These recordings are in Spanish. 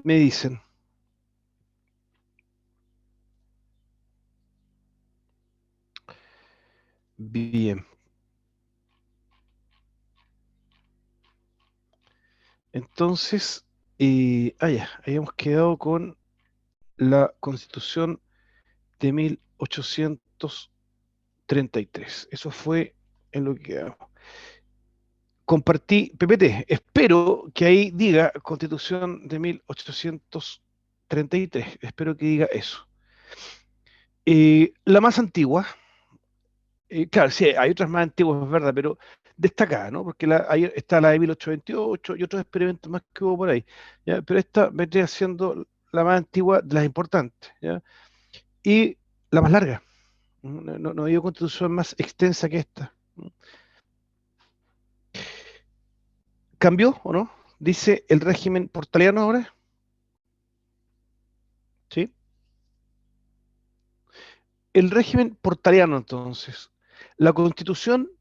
Me dicen. Bien. Entonces, ya, habíamos quedado con la Constitución de 1833. Eso fue en lo que quedamos. Compartí PPT. Espero que ahí diga Constitución de 1833. Espero que diga eso. La más antigua, claro, sí, hay otras más antiguas, es verdad, pero destacada, ¿no? Porque ahí está la de 1828 y otros experimentos más que hubo por ahí, ¿ya? Pero esta vendría siendo la más antigua de las importantes, ¿ya? Y la más larga. No ha habido constitución más extensa que esta. ¿Cambió o no? Dice el régimen portaliano ahora, ¿sí? El régimen portaliano, entonces. La constitución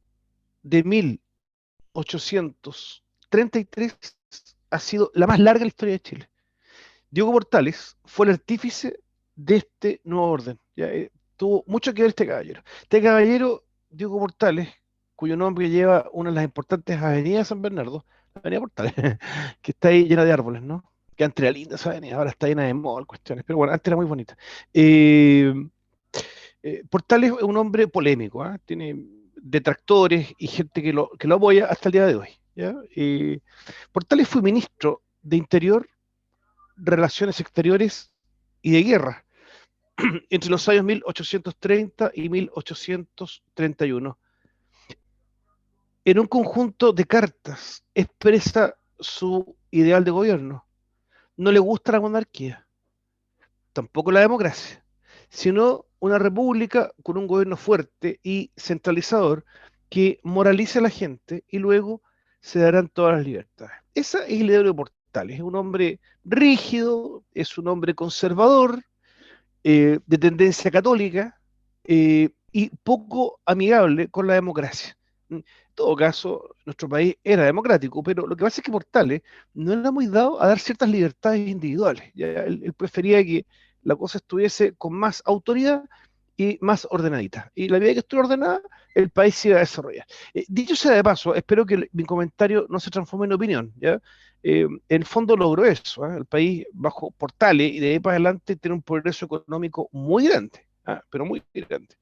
de 1833 ha sido la más larga de la historia de Chile. Diego Portales fue el artífice de este nuevo orden. ¿Ya? Tuvo mucho que ver este caballero. Este caballero, Diego Portales, cuyo nombre lleva una de las importantes avenidas de San Bernardo, la avenida Portales, que está ahí llena de árboles, ¿no? Que antes era linda esa avenida, ahora está llena de mall, cuestiones, pero bueno, antes era muy bonita. Eh, Portales es un hombre polémico, ¿ah? Tiene detractores y gente que lo apoya hasta el día de hoy. ¿Ya? Portales fue ministro de Interior, Relaciones Exteriores y de Guerra entre los años 1830 y 1831. En un conjunto de cartas expresa su ideal de gobierno. No le gusta la monarquía, tampoco la democracia, sino una república con un gobierno fuerte y centralizador que moralice a la gente y luego se darán todas las libertades. Esa es la idea de Portales. Es un hombre rígido, es un hombre conservador, de tendencia católica y poco amigable con la democracia. En todo caso, nuestro país era democrático, pero lo que pasa es que Portales no era muy dado a dar ciertas libertades individuales. ¿Ya? Él prefería que la cosa estuviese con más autoridad y más ordenadita. Y la medida que estuviera ordenada, el país se iba a desarrollar. Dicho sea de paso, espero que mi comentario no se transforme en opinión, ¿ya? En el fondo logró eso, ¿eh? El país bajo Portales y de ahí para adelante tiene un progreso económico muy grande, ¿ah? Pero muy grande,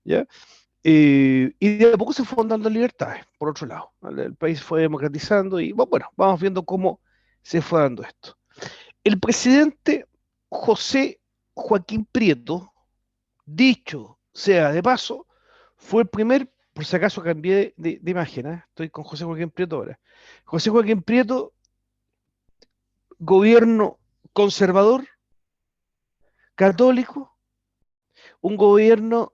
¿ya? Y de a poco se fueron dando libertades, por otro lado. ¿Vale? El país fue democratizando y bueno, vamos viendo cómo se fue dando esto. El presidente José Joaquín Prieto, dicho sea de paso, fue el primer, por si acaso cambié de imagen, ¿eh? Estoy con José Joaquín Prieto ahora. José Joaquín Prieto, gobierno conservador, católico, un gobierno,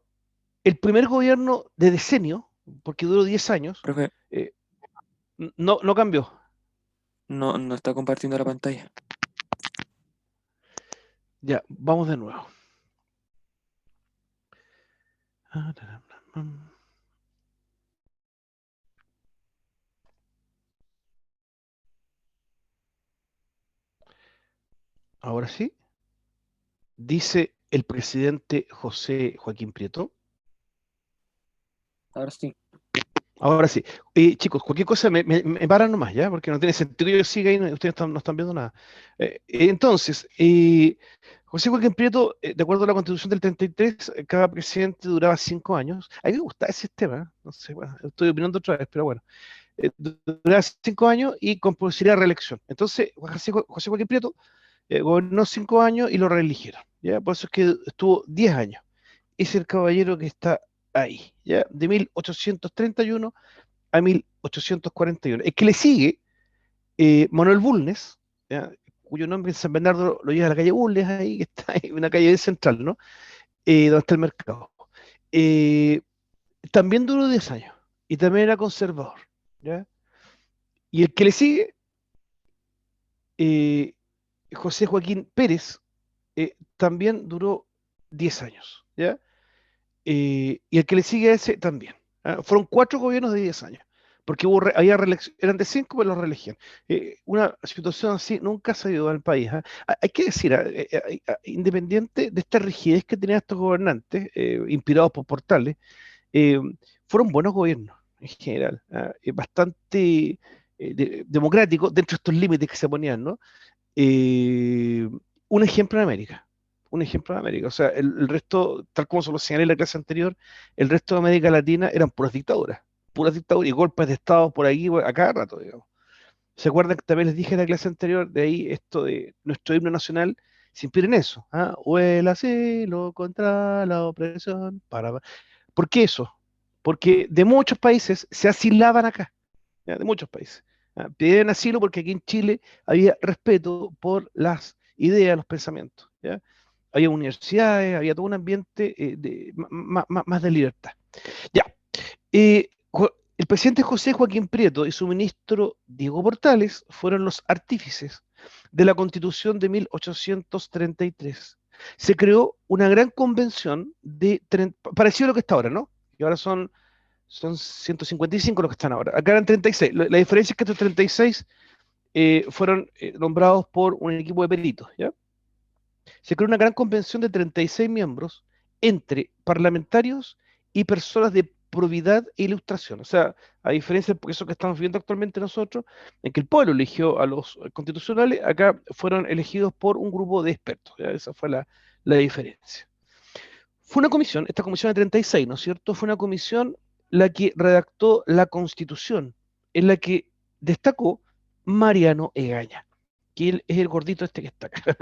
el primer gobierno de decenio, porque duró 10 años, Profe, eh, no cambió. no está compartiendo la pantalla. Ya, vamos de nuevo. Ahora sí, dice el presidente José Joaquín Prieto. Ahora sí. Ahora sí. Chicos, cualquier cosa me paran nomás, ¿ya? Porque no tiene sentido que yo siga ahí, ustedes no están viendo nada. Entonces, José Joaquín Prieto, de acuerdo a la Constitución del 33, cada presidente duraba 5 años. A mí me gusta ese sistema, ¿eh? No sé, bueno, estoy opinando otra vez, pero bueno. Duraba 5 años y con posibilidad de reelección. Entonces, José Joaquín Prieto gobernó 5 años y lo reeligieron, ¿ya? Por eso es que estuvo 10 años. Es el caballero que está ahí, ¿ya? De 1831 a 1841. El que le sigue, Manuel Bulnes, ¿ya? Cuyo nombre en San Bernardo lo lleva a la calle Bulnes, ahí, que está en una calle bien central, ¿no? Donde está el mercado. Eh, También duró 10 años y también era conservador, ¿ya? Y el que le sigue, eh, José Joaquín Pérez, también duró 10 años, ¿ya? Y el que le sigue a ese también. ¿Ah? Fueron 4 gobiernos de 10 años. porque eran de 5, pero los reelegían. Una situación así nunca se ha ido al país. ¿Ah? Hay que decir, independiente de esta rigidez que tenían estos gobernantes, inspirados por Portales, eh, fueron buenos gobiernos en general, bastante democráticos dentro de estos límites que se ponían, ¿no? Eh, un ejemplo en América, un ejemplo en América. O sea, el resto, tal como se lo señalé en la clase anterior, el resto de América Latina eran puras dictaduras y golpes de Estado por ahí, a cada rato, digamos. ¿Se acuerdan que también les dije en la clase anterior, de ahí esto de nuestro himno nacional, se inspira en eso? ¿Ah? Huela cielo contra la opresión. ¿Por qué eso? Porque de muchos países se asilaban acá, ¿ya? De muchos países. ¿Ya? Pidieron asilo porque aquí en Chile había respeto por las ideas, los pensamientos. ¿Ya? Había universidades, había todo un ambiente más de libertad. Ya. El presidente José Joaquín Prieto y su ministro Diego Portales fueron los artífices de la Constitución de 1833. Se creó una gran convención parecido a lo que está ahora, ¿no? Y ahora son 155 los que están ahora. Acá eran 36. La diferencia es que estos 36 fueron nombrados por un equipo de peritos, ¿ya? Se creó una gran convención de 36 miembros entre parlamentarios y personas de probidad e ilustración. O sea, a diferencia de eso que estamos viendo actualmente nosotros, en que el pueblo eligió a los constitucionales, acá fueron elegidos por un grupo de expertos. ¿Ya? Esa fue la diferencia. Fue una comisión, esta comisión de 36, ¿no es cierto? Fue una comisión la que redactó la Constitución, en la que destacó Mariano Egaña, que él es el gordito este que está acá,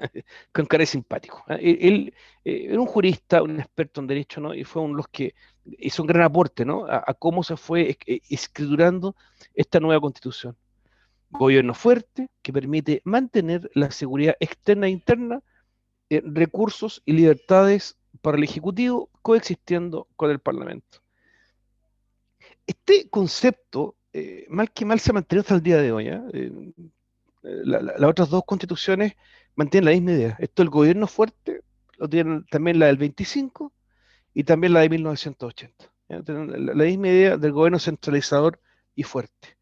con cara de simpático. ¿Ah? Él, era un jurista, un experto en derecho, ¿no? Y fue uno de los que hizo un gran aporte, ¿no? A cómo se fue escriturando esta nueva Constitución. Gobierno fuerte que permite mantener la seguridad externa e interna, recursos y libertades para el Ejecutivo coexistiendo con el Parlamento. Este concepto, mal que mal, se ha mantenido hasta el día de hoy. Las otras dos constituciones mantienen la misma idea. Esto el gobierno fuerte, lo tienen también la del 25 y también la de 1980. ¿Ya? Tienen la misma idea del gobierno centralizador y fuerte.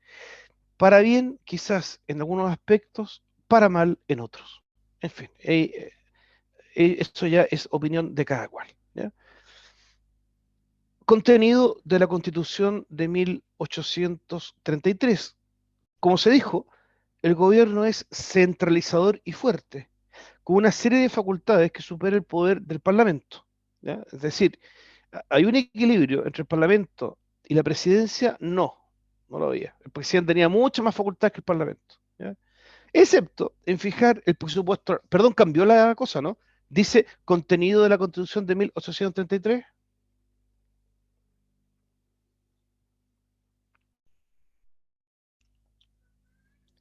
Para bien, quizás en algunos aspectos, para mal en otros. En fin, esto ya es opinión de cada cual. ¿Ya? Contenido de la Constitución de 1833. Como se dijo, el gobierno es centralizador y fuerte, con una serie de facultades que supera el poder del Parlamento. ¿Ya? Es decir, hay un equilibrio entre el Parlamento y la presidencia, no lo había. El presidente tenía muchas más facultades que el Parlamento. ¿Ya? Excepto en fijar el presupuesto, perdón, cambió la cosa, ¿no? Dice contenido de la Constitución de 1833.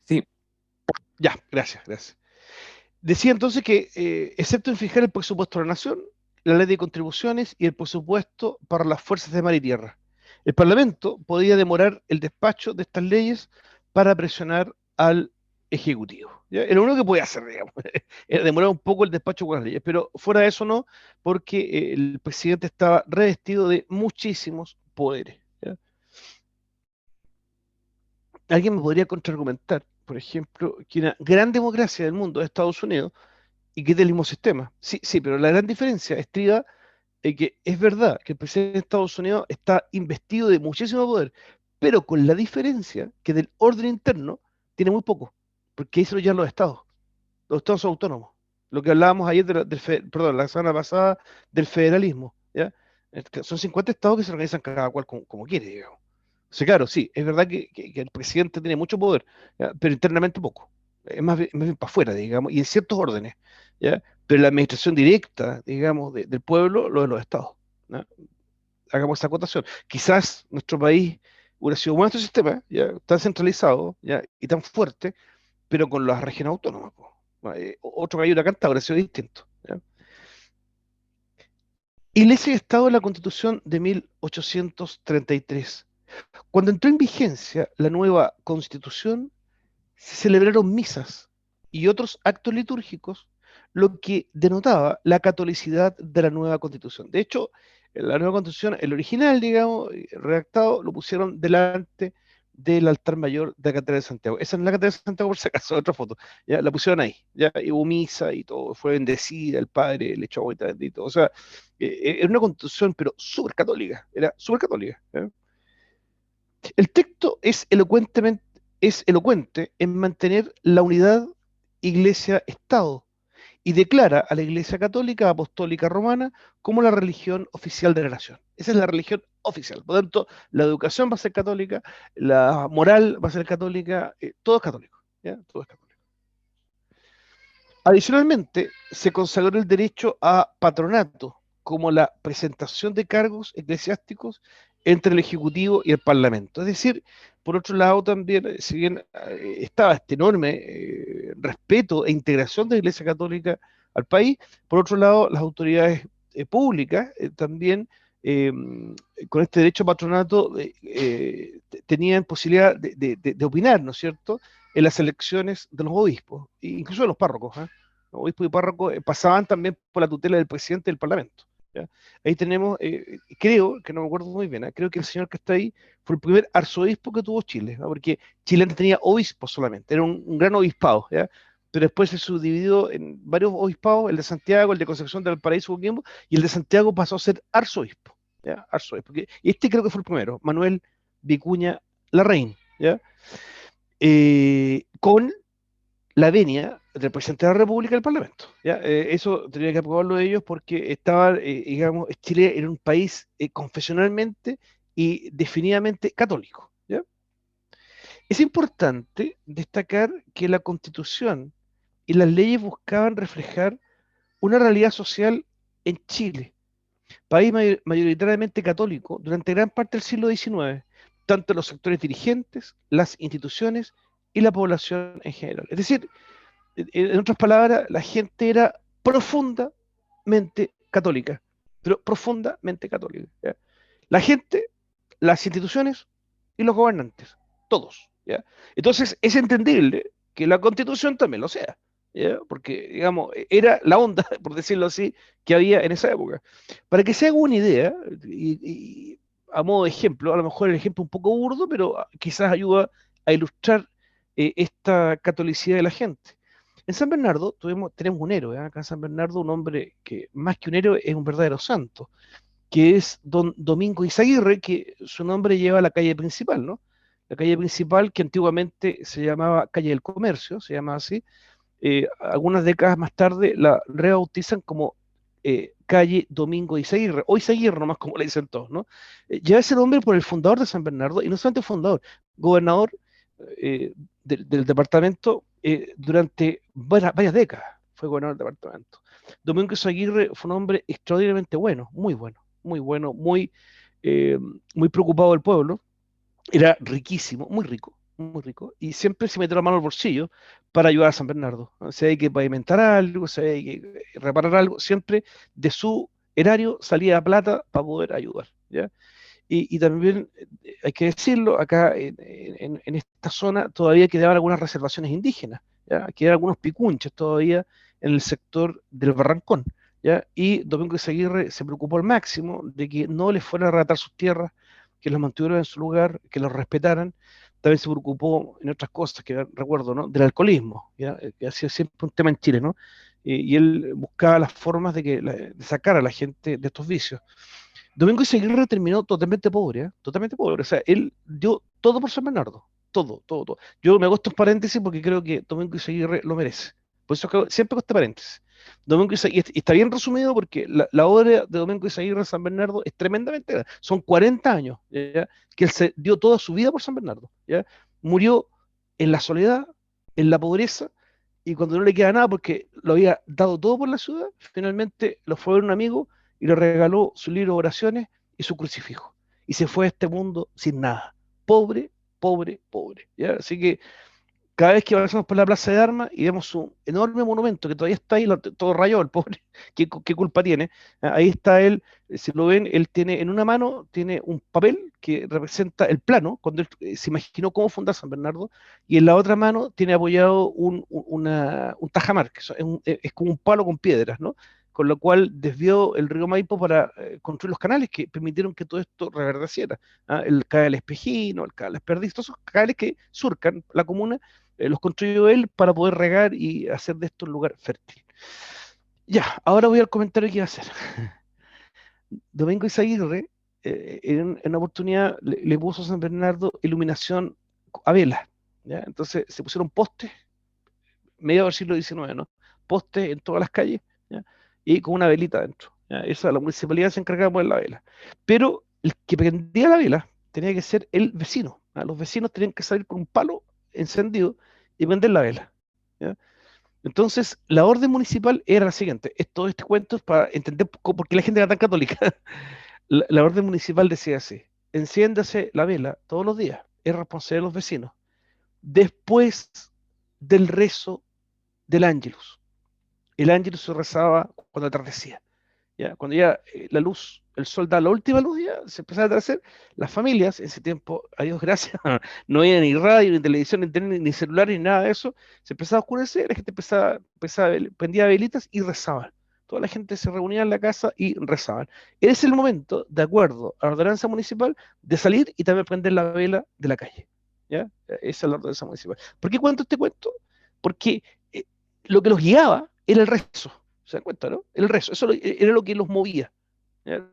Sí, Ya, gracias. Decía entonces que, excepto en fijar el presupuesto de la nación, la ley de contribuciones y el presupuesto para las fuerzas de mar y tierra, el Parlamento podía demorar el despacho de estas leyes para presionar al Ejecutivo. ¿Ya? Era lo único que podía hacer, digamos, era demorar un poco el despacho con las leyes, pero fuera de eso no, porque el presidente estaba revestido de muchísimos poderes. ¿Ya? Alguien me podría contraargumentar, por ejemplo, que una gran democracia del mundo es Estados Unidos y que es del mismo sistema. Sí, sí, pero la gran diferencia estriba en que es verdad que el presidente de Estados Unidos está investido de muchísimo poder, pero con la diferencia que del orden interno tiene muy poco, porque eso ya los estados son autónomos. Lo que hablábamos ayer perdón, la semana pasada del federalismo, ¿ya? Son 50 estados que se organizan cada cual como quiere, digamos. O sea, claro, sí, es verdad que el presidente tiene mucho poder, ¿ya? Pero internamente poco. Es más bien para afuera, digamos, y en ciertos órdenes, ¿ya? Pero la administración directa, digamos, del pueblo, lo de los estados. ¿Ya? Hagamos esa acotación. Quizás nuestro país hubiera sido bueno este sistema, ¿ya? Tan centralizado, ¿ya? Y tan fuerte, pero con las regiones autónomas, po. Otro gallo hubiera cantado, hubiera sido distinto. ¿Ya? Iglesia y Estado de la Constitución de 1833. Cuando entró en vigencia la nueva Constitución, se celebraron misas y otros actos litúrgicos, lo que denotaba la catolicidad de la nueva Constitución. De hecho, en la nueva Constitución, el original, digamos, redactado, lo pusieron delante del altar mayor de la Catedral de Santiago. Esa es la Catedral de Santiago, por si acaso, otra foto. ¿Ya? La pusieron ahí, ya, y hubo misa y todo, fue bendecida, el padre le echó agüita bendito. O sea, era una constitución, pero súper católica, era súper católica. ¿Ya? El texto es elocuente en mantener la unidad Iglesia-Estado y declara a la Iglesia Católica Apostólica Romana como la religión oficial de la nación. Esa es la religión oficial. Por lo tanto, la educación va a ser católica, la moral va a ser católica, todo es católico. ¿Ya? Todo es católico. Adicionalmente, se consagró el derecho a patronato como la presentación de cargos eclesiásticos entre el Ejecutivo y el Parlamento. Es decir, por otro lado también, si bien estaba este enorme respeto e integración de la Iglesia Católica al país, por otro lado las autoridades públicas también eh, con este derecho a patronato tenían posibilidad de opinar, ¿no es cierto?, en las elecciones de los obispos, incluso de los párrocos. Los obispos y párrocos pasaban también por la tutela del presidente del Parlamento. ¿Ya? Ahí tenemos, creo, que no me acuerdo muy bien, creo que el señor que está ahí fue el primer arzobispo que tuvo Chile, ¿no? Porque Chile antes tenía obispos solamente, era un gran obispado, ¿ya? Pero después se subdividió en varios obispados, el de Santiago, el de Concepción del Paraíso, Coquimbo, y el de Santiago pasó a ser arzobispo, ¿ya? Arzobispo. Y este creo que fue el primero, Manuel Vicuña Larraín, ¿ya? Con la venia del presidente de la República del Parlamento. ¿Ya? Eso tenía que aprobarlo ellos porque estaba, digamos, Chile era un país confesionalmente y definitivamente católico. ¿Ya? Es importante destacar que la Constitución y las leyes buscaban reflejar una realidad social en Chile, país mayoritariamente católico durante gran parte del siglo XIX, tanto los sectores dirigentes, las instituciones y la población en general. Es decir, en otras palabras, la gente era profundamente católica, pero profundamente católica. ¿Ya? La gente, las instituciones y los gobernantes, todos. ¿Ya? Entonces es entendible que la constitución también lo sea, ¿ya? Porque, digamos, era la onda, por decirlo así, que había en esa época. Para que se haga una idea, y a modo de ejemplo, a lo mejor el ejemplo un poco burdo, pero quizás ayuda a ilustrar esta catolicidad de la gente. En San Bernardo tenemos un héroe, ¿eh? Acá en San Bernardo un hombre que más que un héroe es un verdadero santo, que es don Domingo Izaguirre, que su nombre lleva a la calle principal, ¿no? La calle principal que antiguamente se llamaba Calle del Comercio, se llama así. Algunas décadas más tarde la rebautizan como calle Domingo Izaguirre, o Izaguirre nomás como le dicen todos, ¿no? Lleva ese nombre por el fundador de San Bernardo, y no solamente fundador, gobernador del departamento durante varias décadas, fue gobernador del departamento. Domingo Izaguirre fue un hombre extraordinariamente bueno, eh, muy preocupado del pueblo, era riquísimo, muy rico, y siempre se metió la mano al bolsillo para ayudar a San Bernardo. ¿No? Si hay que pavimentar algo, si hay que reparar algo, siempre de su erario salía plata para poder ayudar. ¿Ya? Y también hay que decirlo, acá en esta zona todavía quedaban algunas reservaciones indígenas, ¿ya? Quedaban algunos picunches todavía en el sector del Barrancón, ¿ya? Y Domingo Izaguirre se preocupó al máximo de que no les fueran a arrebatar sus tierras, que los mantuvieran en su lugar, que los respetaran. También se preocupó en otras cosas que recuerdo, ¿no? Del alcoholismo, ¿ya? Que ha sido siempre un tema en Chile, ¿no? Y él buscaba las formas de sacar a la gente de estos vicios. Domingo Izaguirre terminó totalmente pobre, ¿eh? Totalmente pobre. O sea, él dio todo por San Bernardo. Todo, todo, todo. Yo me hago estos paréntesis porque creo que Domingo Izaguirre lo merece. Por eso siempre hago este paréntesis. Domingo Izaguirre, y está bien resumido porque la obra de Domingo Izaguirre en San Bernardo es tremendamente grande. Son 40 años, ¿ya? Que él se dio toda su vida por San Bernardo, ¿ya? Murió en la soledad, en la pobreza, y cuando no le queda nada porque lo había dado todo por la ciudad, finalmente lo fue a ver un amigo y le regaló su libro de oraciones y su crucifijo. Y se fue a este mundo sin nada. Pobre, pobre, pobre. ¿Ya? Así que cada vez que pasamos por la Plaza de Armas y vemos un enorme monumento que todavía está ahí, todo rayado, el pobre, ¿qué culpa tiene? Ahí está él, si lo ven, él tiene en una mano, tiene un papel que representa el plano, cuando él se imaginó cómo fundar San Bernardo, y en la otra mano tiene apoyado un tajamar, que es como un palo con piedras, ¿no? con lo cual desvió el río Maipo para construir los canales que permitieron que todo esto reverdeciera. ¿Ah? El canal Espejino, el canal Perdiz, todos esos canales que surcan la comuna, los construyó él para poder regar y hacer de esto un lugar fértil. Ya, ahora voy al comentario que iba a hacer. Domingo Izaguirre, en una oportunidad, le puso a San Bernardo iluminación a vela. ¿Ya? Entonces se pusieron postes, medio del siglo XIX, ¿no? Postes en todas las calles, ¿ya? Y con una velita dentro. ¿Ya? Esa, la municipalidad se encargaba de poner la vela. Pero el que prendía la vela tenía que ser el vecino. ¿Ya? Los vecinos tenían que salir con un palo encendido y prender la vela. ¿Ya? Entonces, la orden municipal era la siguiente. Todo este cuento es para entender por qué la gente era tan católica. La orden municipal decía así: enciéndase la vela todos los días, es responsabilidad de los vecinos, después del rezo del Ángelus. El Ángelus se rezaba cuando atardecía. ¿Ya? Cuando ya la luz, el sol da la última luz, ya se empezaba a atardecer. Las familias, en ese tiempo, a Dios gracias, no había ni radio, ni televisión, ni internet, ni celular, ni nada de eso. Se empezaba a oscurecer, la gente prendía velitas y rezaban. Toda la gente se reunía en la casa y rezaban. Ese es el momento, de acuerdo a la ordenanza municipal, de salir y también prender la vela de la calle. ¿Ya? Esa es la ordenanza municipal. ¿Por qué cuento este cuento? Porque eh, lo que los guiaba era el rezo. ¿Se dan cuenta, no? El rezo, era lo que los movía. ¿Ya?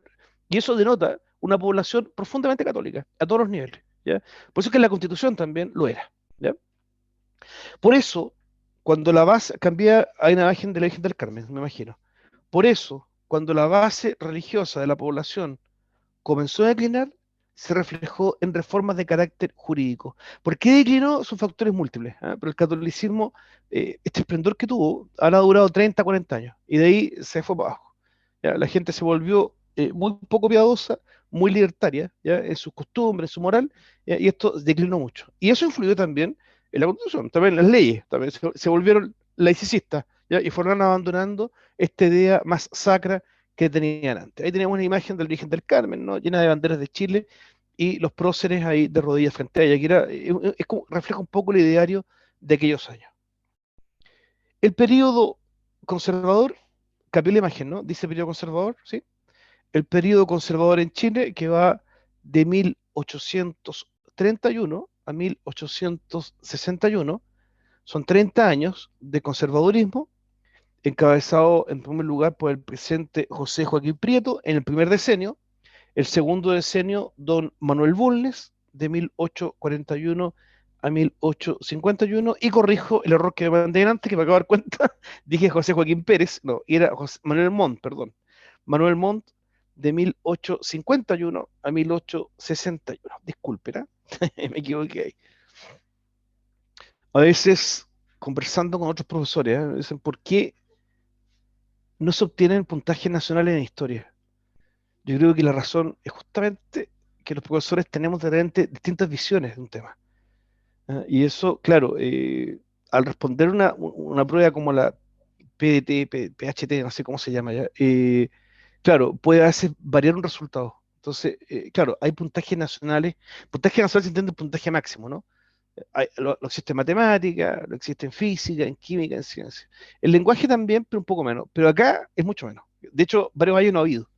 Y eso denota una población profundamente católica, a todos los niveles. ¿Ya? Por eso es que la Constitución también lo era. ¿Ya? Por eso, cuando la base cambia, hay una imagen de la Virgen del Carmen, me imagino. Por eso, cuando la base religiosa de la población comenzó a declinar, se reflejó en reformas de carácter jurídico. ¿Por qué declinó? Son factores múltiples. ¿Ah? Pero el catolicismo, este esplendor que tuvo, ahora ha durado 30, 40 años, y de ahí se fue para abajo. ¿Ya? La gente se volvió muy poco piadosa, muy libertaria, ¿ya? En sus costumbres, en su moral, ¿ya? Y esto declinó mucho. Y eso influyó también en la Constitución, también en las leyes, también se volvieron laicistas, ¿ya? Y fueron abandonando esta idea más sacra que tenían antes. Ahí tenemos una imagen del Virgen del Carmen, ¿no? Llena de banderas de Chile y los próceres ahí de rodillas frente a ella, que refleja un poco el ideario de aquellos años. El periodo conservador, cambió la imagen, ¿no? Dice periodo conservador, ¿sí? El periodo conservador en Chile, que va de 1831 a 1861, son 30 años de conservadurismo, encabezado en primer lugar por el presidente José Joaquín Prieto en el primer decenio, el segundo decenio don Manuel Bulnes, de 1841 a 1851, y corrijo el error que me mandé antes, que me acabo de dar cuenta, dije José Joaquín Pérez, no, era Manuel Montt, perdón, Manuel Montt, de 1851 a 1861. Disculpen, ¿eh? Me equivoqué ahí. A veces, conversando con otros profesores, ¿eh? Dicen, ¿por qué no se obtienen puntajes nacionales en historia? Yo creo que la razón es justamente que los profesores tenemos de repente distintas visiones de un tema. ¿Ah? Y eso, claro, al responder una prueba como la PDT, PHT, no sé cómo se llama ya, claro, puede a veces variar un resultado. Entonces, claro, hay puntajes nacionales. Puntaje nacional se entiende puntaje máximo, ¿no? Lo existe en matemática, lo existe en física, en química, en ciencia. El lenguaje también, pero un poco menos. Pero acá es mucho menos. De hecho, varios años no ha habido.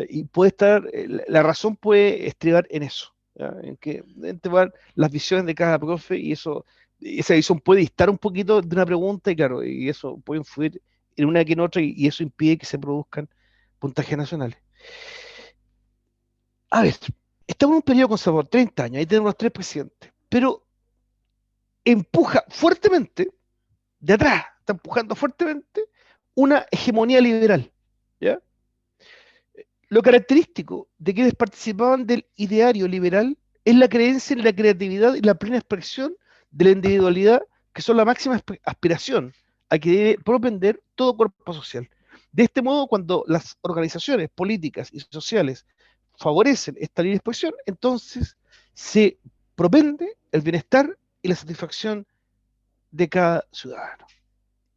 Y puede estar, la razón puede estribar en eso, ¿ya? En que van las visiones de cada profe y esa visión puede distar un poquito de una pregunta y claro, y eso puede influir en una que en otra y eso impide que se produzcan puntajes nacionales. A ver, estamos en un periodo conservador, 30 años, ahí tenemos los tres presidentes, pero empuja fuertemente, de atrás, está empujando fuertemente una hegemonía liberal, ¿ya? Lo característico de quienes participaban del ideario liberal es la creencia en la creatividad y la plena expresión de la individualidad, que son la máxima aspiración a que debe propender todo cuerpo social. De este modo, cuando las organizaciones políticas y sociales favorecen esta libre expresión, entonces se propende el bienestar y la satisfacción de cada ciudadano.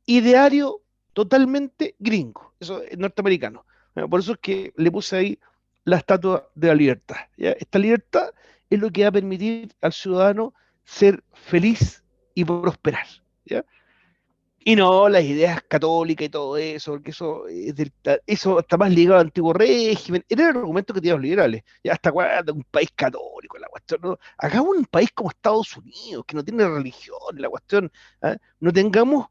Ideario totalmente gringo, eso es norteamericano. Por eso es que le puse ahí la estatua de la libertad. ¿Ya? Esta libertad es lo que va a permitir al ciudadano ser feliz y prosperar. ¿Ya? Y no las ideas católicas y todo eso, porque eso está más ligado al antiguo régimen. Era el argumento que tenían los liberales. Ya hasta cuándo un país católico, la cuestión, ¿no? Hagamos un país como Estados Unidos, que no tiene religión, la cuestión, ¿ah? No tengamos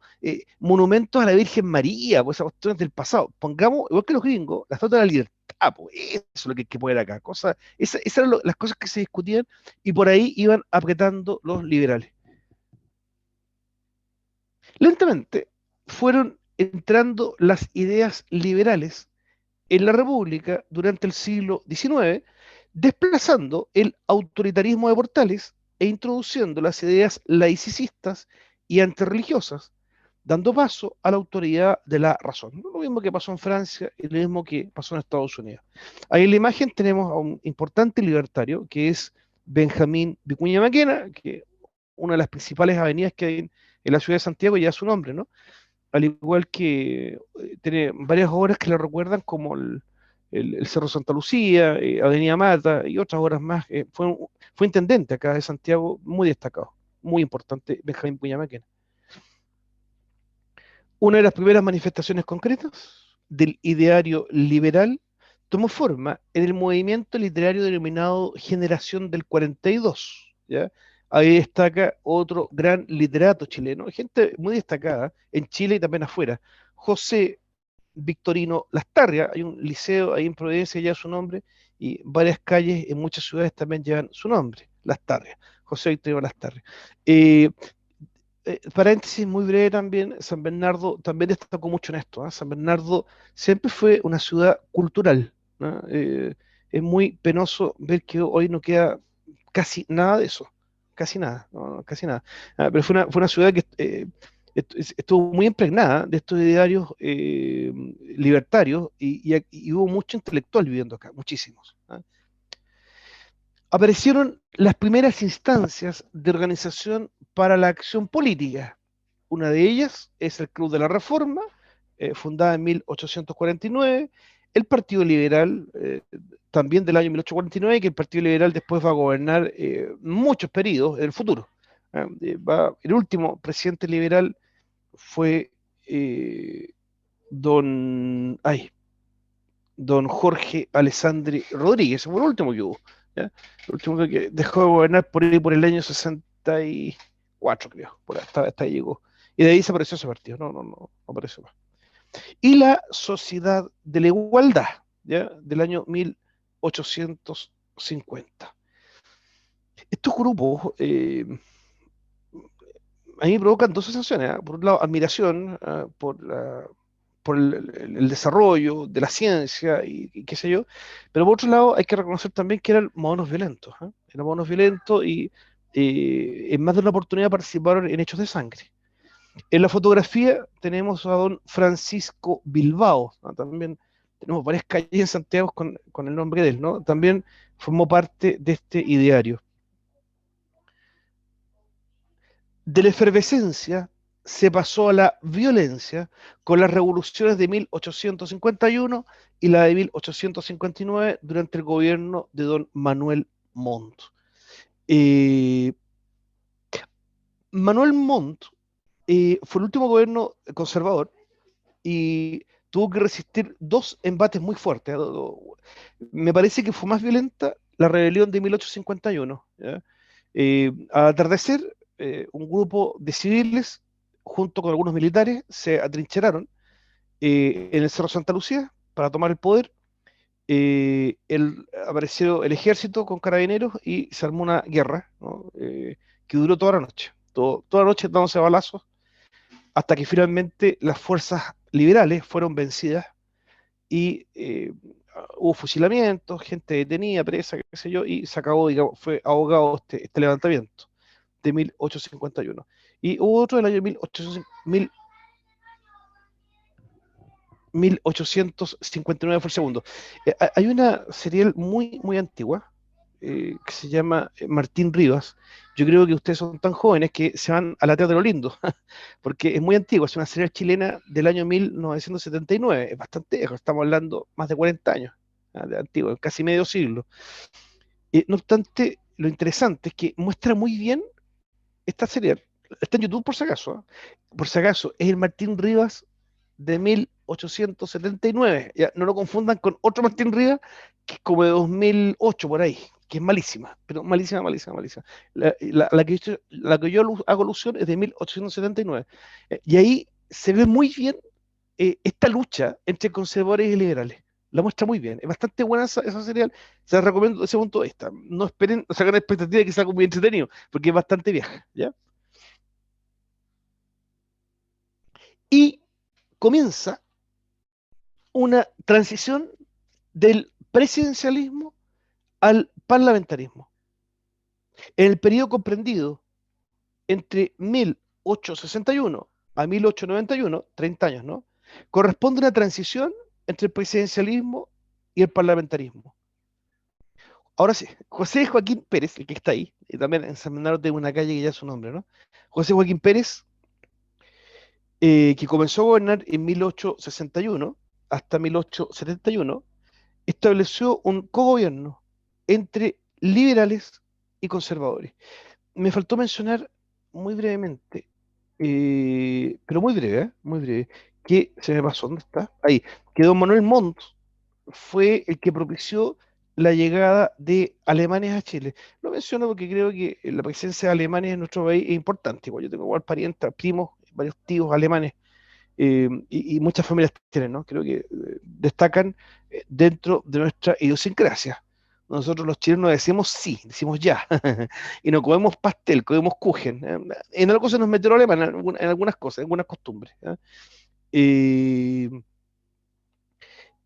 monumentos a la Virgen María, pues esas cuestiones del pasado. Pongamos, igual que los gringos, la estatua de la libertad, pues eso es lo que hay que poner acá. Esas eran las cosas que se discutían y por ahí iban apretando los liberales. Lentamente fueron entrando las ideas liberales en la República durante el siglo XIX, desplazando el autoritarismo de Portales e introduciendo las ideas laicistas y antirreligiosas, dando paso a la autoridad de la razón. Lo mismo que pasó en Francia y lo mismo que pasó en Estados Unidos. Ahí en la imagen tenemos a un importante libertario que es Benjamín Vicuña Maquena, que una de las principales avenidas que hay en la ciudad de Santiago lleva su nombre, ¿no? Al igual que tiene varias obras que le recuerdan como el Cerro Santa Lucía, Avenida Mata y otras obras más. Fue intendente acá de Santiago, muy destacado, muy importante, Benjamín Puñamaquén. Una de las primeras manifestaciones concretas del ideario liberal tomó forma en el movimiento literario denominado Generación del 42, ¿ya? Ahí destaca otro gran literato chileno, gente muy destacada en Chile y también afuera, José Victorino Lastarria. Hay un liceo ahí en Providencia, ya su nombre, y varias calles en muchas ciudades también llevan su nombre, Lastarria, José Victorino Lastarria. Eh, Paréntesis muy breve también, San Bernardo también destacó mucho en esto, ¿eh? San Bernardo siempre fue una ciudad cultural, ¿no? Es muy penoso ver que hoy no queda casi nada de eso, casi nada, no, casi nada. Pero fue una ciudad que estuvo muy impregnada de estos idearios libertarios y hubo mucho intelectual viviendo acá, muchísimos. ¿Ah? Aparecieron las primeras instancias de organización para la acción política. Una de ellas es el Club de la Reforma, fundada en 1849, el Partido Liberal, también del año 1849, que el Partido Liberal después va a gobernar muchos periodos en el futuro. El último presidente liberal fue eh, don Jorge Alessandri Rodríguez, fue el último que hubo. ¿Ya? El último que dejó de gobernar por ahí por el año 64, creo, hasta ahí llegó. Y de ahí desapareció ese partido, no apareció más. Y la Sociedad de la Igualdad, ¿ya? Del año 1850. Estos grupos a mí me provocan dos sensaciones, ¿eh? Por un lado, admiración por el desarrollo de la ciencia y qué sé yo, pero por otro lado hay que reconocer también que eran monos violentos, ¿eh? Eran monos violentos y en más de una oportunidad participaron en hechos de sangre. En la fotografía tenemos a don Francisco Bilbao, ¿no? También tenemos varias calles en Santiago con el nombre de él, ¿no? También formó parte de este ideario. De la efervescencia se pasó a la violencia con las revoluciones de 1851 y la de 1859 durante el gobierno de don Manuel Montt. Eh, Manuel Montt fue el último gobierno conservador y tuvo que resistir dos embates muy fuertes. Me parece que fue más violenta la rebelión de 1851. ¿Ya? Al atardecer, un grupo de civiles, junto con algunos militares, se atrincheraron en el Cerro Santa Lucía para tomar el poder. Apareció el ejército con carabineros y se armó una guerra, ¿no? Que duró toda la noche. Toda la noche dándose balazos hasta que finalmente las fuerzas liberales fueron vencidas y hubo fusilamientos, gente detenida, presa, qué sé yo, y se acabó, digamos, fue ahogado este levantamiento de 1851. Y hubo otro del año 1859 fue el segundo. Hay una serial muy antigua que se llama Martín Rivas. Yo creo que ustedes son tan jóvenes que se van a la Teatro de lo Lindo, porque es muy antigua, es una serial chilena del año 1979, es bastante viejo, estamos hablando más de 40 años, de antiguo, casi medio siglo. No obstante, lo interesante es que muestra muy bien esta serial. Está en YouTube por si acaso, ¿eh? Por si acaso, es el Martín Rivas de 1879. Ya, no lo confundan con otro Martín Rivas que es como de 2008 por ahí, que es malísima, pero malísima, malísima, malísima. La que yo hago alusión es de 1879. Y ahí se ve muy bien esta lucha entre conservadores y liberales. La muestra muy bien. Es bastante buena esa serial. Se la recomiendo desde ese punto de vista. No esperen, no sacan expectativa de que sea algo muy entretenido, porque es bastante vieja, ¿ya? Y comienza una transición del presidencialismo al parlamentarismo. En el periodo comprendido entre 1861 a 1891, 30 años, ¿no? Corresponde una transición entre el presidencialismo y el parlamentarismo. Ahora sí, José Joaquín Pérez, el que está ahí, y también en San Bernardo de una calle que ya es su nombre, ¿no? José Joaquín Pérez, que comenzó a gobernar en 1861 hasta 1871, estableció un cogobierno entre liberales y conservadores. Me faltó mencionar muy brevemente, pero muy breve, ¿eh? Muy breve, que se me pasó, ¿dónde está? Ahí, que don Manuel Montt fue el que propició la llegada de alemanes a Chile. Lo menciono porque creo que la presencia de alemanes en nuestro país es importante. Igual yo tengo igual parientes, primos, varios tíos alemanes y muchas familias tienen, ¿no? Creo que destacan dentro de nuestra idiosincrasia. Nosotros los chilenos decimos sí, decimos ya, y no comemos pastel, comemos kuchen. En algo se nos metió el alemán, en algunas cosas, en algunas costumbres. ¿Ya? Eh,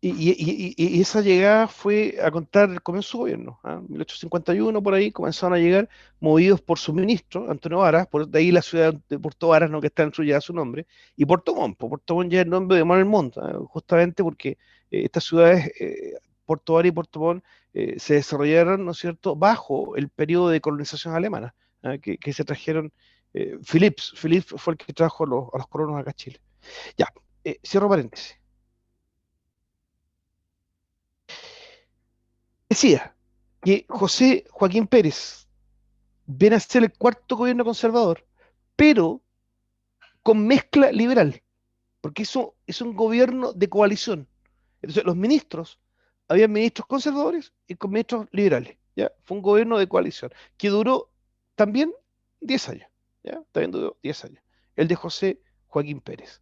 y esa llegada fue a contar el comienzo de su gobierno. 1851 por ahí comenzaron a llegar movidos por su ministro, Antonio Varas, por de ahí la ciudad de Puerto Varas, ¿no? Que está en su, ya su nombre, y Puerto Montt. Puerto Montt ya es el nombre de Manuel Montt, justamente porque estas ciudades, Puerto Varas y Puerto Montt, se desarrollaron, ¿no es cierto?, bajo el periodo de colonización alemana, que se trajeron. Philips fue el que trajo a los colonos acá a Chile. Ya, cierro paréntesis. Decía que José Joaquín Pérez viene a ser el cuarto gobierno conservador, pero con mezcla liberal, porque eso es un gobierno de coalición. Entonces, los ministros, había ministros conservadores y con ministros liberales. ¿Ya? Fue un gobierno de coalición que duró también 10 años. ¿Ya? También duró 10 años. El de José Joaquín Pérez.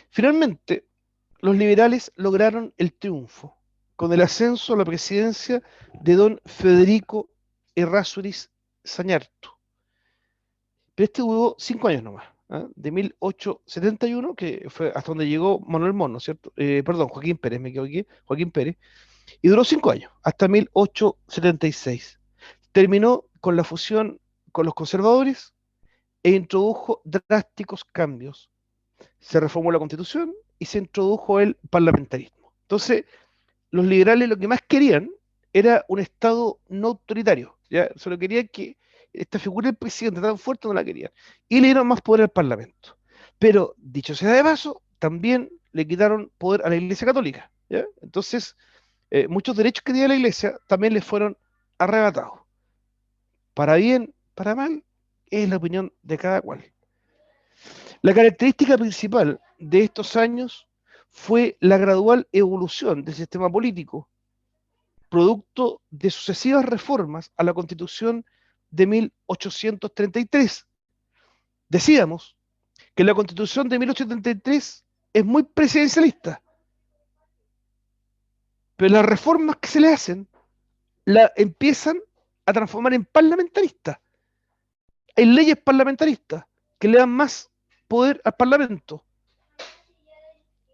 Finalmente, los liberales lograron el triunfo con el ascenso a la presidencia de don Federico Errázuriz Sañartu. Pero este duró 5 años nomás, de 1871, que fue hasta donde llegó Manuel Mono, ¿cierto? Perdón, Joaquín Pérez, me equivoqué, Joaquín Pérez, y duró 5 años, hasta 1876. Terminó con la fusión con los conservadores e introdujo drásticos cambios. Se reformó la constitución y se introdujo el parlamentarismo. Entonces, los liberales lo que más querían era un Estado no autoritario, ¿ya? Solo querían que esta figura del presidente tan fuerte no la querían. Y le dieron más poder al Parlamento. Pero, dicho sea de paso, también le quitaron poder a la Iglesia Católica, ¿ya? Entonces, muchos derechos que tenía la Iglesia también le fueron arrebatados. Para bien, para mal, es la opinión de cada cual. La característica principal de estos años fue la gradual evolución del sistema político, producto de sucesivas reformas a la Constitución de 1833. Decíamos que la Constitución de 1833 es muy presidencialista, pero las reformas que se le hacen la empiezan a transformar en parlamentaristas. Hay leyes parlamentaristas que le dan más poder al Parlamento,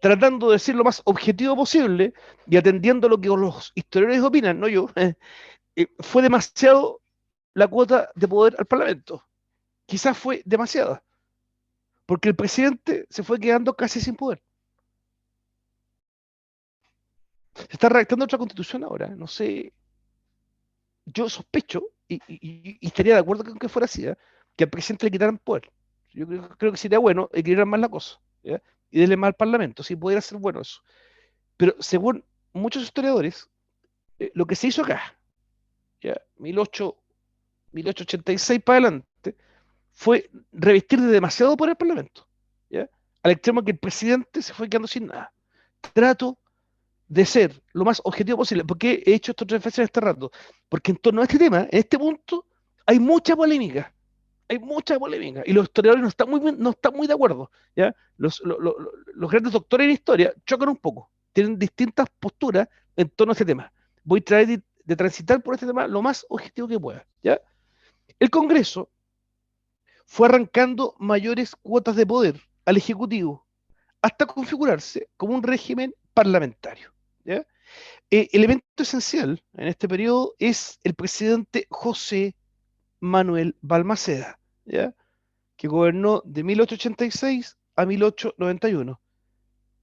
tratando de ser lo más objetivo posible y atendiendo a lo que los historiadores opinan, no yo. Fue demasiado la cuota de poder al Parlamento. Quizás fue demasiada, porque el presidente se fue quedando casi sin poder. Se está redactando otra constitución ahora, no sé, yo sospecho, y estaría de acuerdo con que fuera así, que al presidente le quitaran poder. Yo creo que sería bueno equilibrar más la cosa, ¿ya? Y darle más al Parlamento, si pudiera ser bueno eso. Pero según muchos historiadores, lo que se hizo acá, ya, 1886 para adelante, fue revestir de demasiado poder el Parlamento, ¿ya? Al extremo que el presidente se fue quedando sin nada. Trato de ser lo más objetivo posible. ¿Por qué he hecho estas referencias este rato? Porque en torno a este tema, en este punto, hay mucha polémica. Hay mucha polémica. Y los historiadores no están muy de acuerdo. ¿Ya? Los grandes doctores en historia chocan un poco. Tienen distintas posturas en torno a este tema. Voy a tratar de transitar por este tema lo más objetivo que pueda. ¿Ya? El Congreso fue arrancando mayores cuotas de poder al Ejecutivo hasta configurarse como un régimen parlamentario. ¿Ya? Elemento esencial en este periodo es el presidente José Manuel Balmaceda, ¿ya? Que gobernó de 1886 a 1891.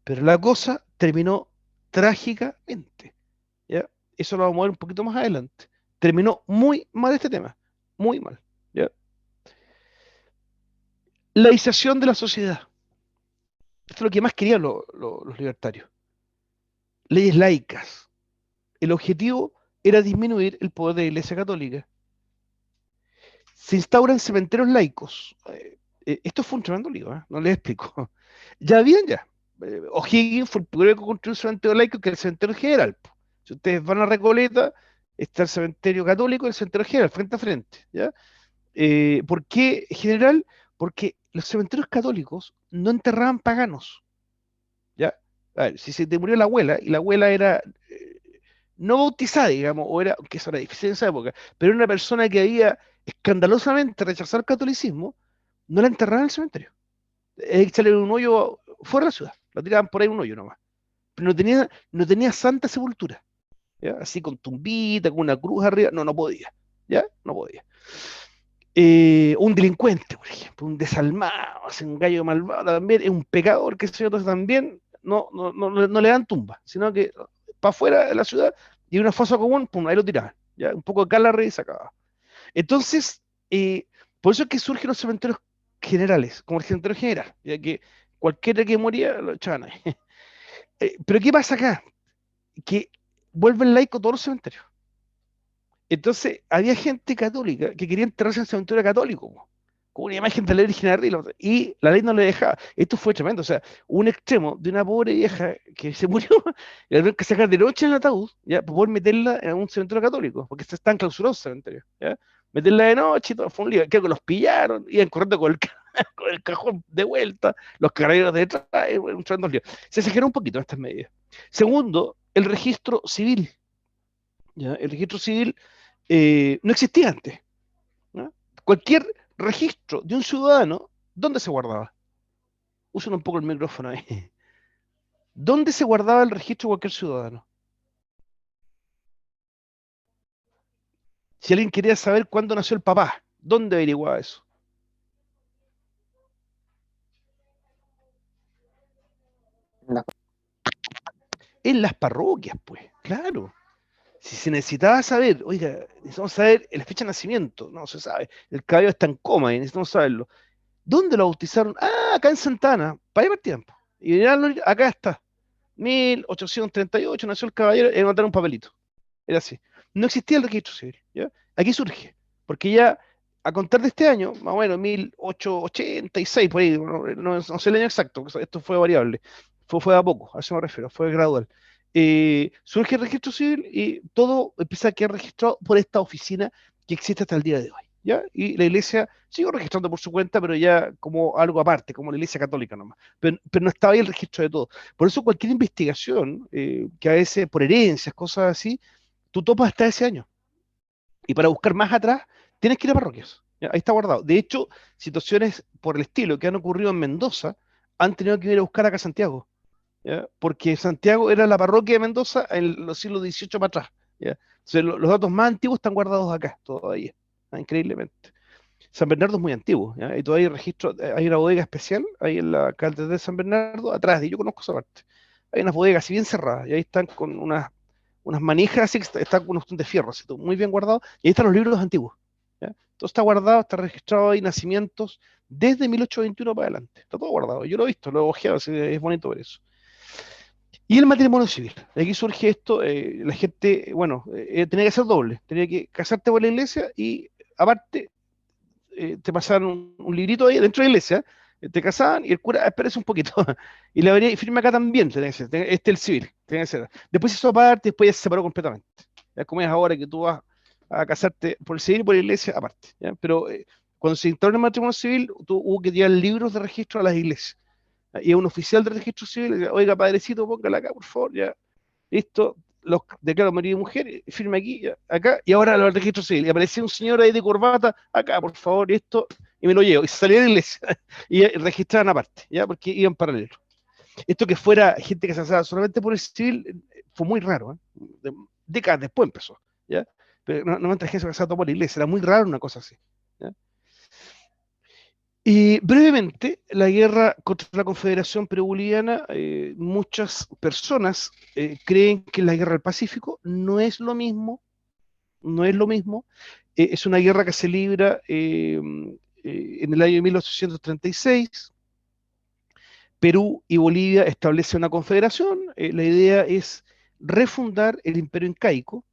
Pero la cosa terminó trágicamente, ¿ya? Eso lo vamos a ver un poquito más adelante. Terminó muy mal este tema, muy mal, ¿ya? Laización de la sociedad. Esto es lo que más querían los libertarios. Leyes laicas. El objetivo era disminuir el poder de la Iglesia Católica. Se instauran cementerios laicos. Esto fue un tremendo lío, ¿eh? No les explico. Ya habían ya. O'Higgins fue el primero que construyó un cementerio laico, que es el cementerio general. Si ustedes van a Recoleta, está el cementerio católico y el cementerio general, frente a frente. ¿Ya? ¿Por qué general? Porque los cementerios católicos no enterraban paganos. ¿Ya? A ver, si se te murió la abuela, y la abuela era no bautizada, digamos, o era, que eso era difícil en esa época, pero era una persona que había escandalosamente rechazado el catolicismo, no la enterraban en el cementerio. Echarle un hoyo fuera de la ciudad, la tiraban por ahí un hoyo nomás. Pero no tenía santa sepultura, ¿ya? Así con tumbita, con una cruz arriba, no podía, ¿ya? No podía. Un delincuente, por ejemplo, un desalmado, así, un gallo malvado también, es un pecador, que se yo, entonces también no le dan tumba, sino que para afuera de la ciudad y una fosa común, pum, ahí lo tiraban, ¿ya? Un poco de cal y se acaba. Entonces, por eso es que surgen los cementerios generales, como el cementerio general, ya que cualquiera que moría lo echaban ahí. Pero ¿qué pasa acá? Que vuelven laicos todos los cementerios. Entonces, había gente católica que quería enterrarse en el cementerio católico, po, con una imagen de la Virgen arriba, y la ley no le dejaba. Esto fue tremendo, o sea, un extremo de una pobre vieja que se murió, y la tuvieron que sacar de noche en el ataúd, ya, para poder meterla en un cementerio católico, porque están clausurados los cementerios, ya. Meterla de noche y todo, fue un lío. Creo que los pillaron, iban corriendo con el, con el cajón de vuelta, los carabineros de detrás, un tremendo lío. Se exageró un poquito en estas medidas. Segundo, el registro civil. ¿Ya? El registro civil no existía antes, ¿no? Cualquier registro de un ciudadano, ¿dónde se guardaba? Usen un poco el micrófono ahí. ¿Dónde se guardaba el registro de cualquier ciudadano? Si alguien quería saber cuándo nació el papá, ¿dónde averiguaba eso? La- En las parroquias, pues, claro. Si se necesitaba saber, oiga, necesitamos saber la fecha de nacimiento, no se sabe. El caballo está en coma y necesitamos saberlo. ¿Dónde lo bautizaron? Ah, acá en Santana, para ahí para tiempo. Y mirarlo, acá está. 1838 nació el caballero, y anotar un papelito. Era así. No existía el registro civil, ¿ya? Aquí surge, porque ya a contar de este año, más o menos 1886, por ahí, no sé el año exacto, esto fue variable, fue a poco, a eso me refiero, fue gradual. Surge el registro civil y todo empieza a quedar registrado por esta oficina que existe hasta el día de hoy, ¿ya? Y la iglesia siguió registrando por su cuenta, pero ya como algo aparte, como la iglesia católica nomás. Pero no estaba ahí el registro de todo. Por eso cualquier investigación, que a veces por herencias, cosas así, tú topas hasta ese año. Y para buscar más atrás, tienes que ir a parroquias. ¿Ya? Ahí está guardado. De hecho, situaciones por el estilo que han ocurrido en Mendoza han tenido que ir a buscar acá a Santiago. ¿Ya? Porque Santiago era la parroquia de Mendoza en los siglos XVIII para atrás. ¿Ya? Entonces, los datos más antiguos están guardados acá todavía, increíblemente. San Bernardo es muy antiguo, ¿ya? Y todavía hay registro, hay una bodega especial ahí en la catedral de San Bernardo, atrás, y yo conozco esa parte. Hay unas bodegas así bien cerradas, y ahí están con unas manijas, así que está con un montón de fierro, así, todo muy bien guardado, y ahí están los libros antiguos. ¿Ya? Todo está guardado, está registrado ahí, nacimientos, desde 1821 para adelante. Está todo guardado. Yo lo he visto, lo he ojeado, así que es bonito ver eso. Y el matrimonio civil. Aquí surge esto, la gente, bueno, tenía que ser doble, tenía que casarte por la iglesia y aparte te pasaban un librito ahí dentro de la iglesia, te casaban y el cura, espérese un poquito, y le abría y firma acá también, tenía que ser, este es el civil, tenía que ser. Después hizo aparte, después ya se separó completamente. Ya como es ahora que tú vas a casarte por el civil y por la iglesia aparte. ¿Ya? Pero cuando se instauró el matrimonio civil, hubo que llevar libros de registro a las iglesias. ¿Ya? Y un oficial de registro civil, decía, oiga, padrecito, póngala acá, por favor, ya, listo, los declaro marido y mujer, firme aquí, ya, acá, y ahora los registros civil. Y aparecía un señor ahí de corbata, acá, por favor, esto, y me lo llevo. Y salía de la iglesia, y registraban aparte, ya, porque iban paralelo. Esto que fuera gente que se casaba solamente por el civil, fue muy raro, ¿eh? Décadas después empezó, ¿ya? Pero no me traje eso casado por la iglesia, era muy raro una cosa así, ¿ya? Y brevemente, la guerra contra la Confederación Perú-Boliviana, muchas personas creen que la guerra del Pacífico no es lo mismo, no es lo mismo. Es una guerra que se libra en el año 1836. Perú y Bolivia establecen una confederación. La idea es refundar el imperio incaico.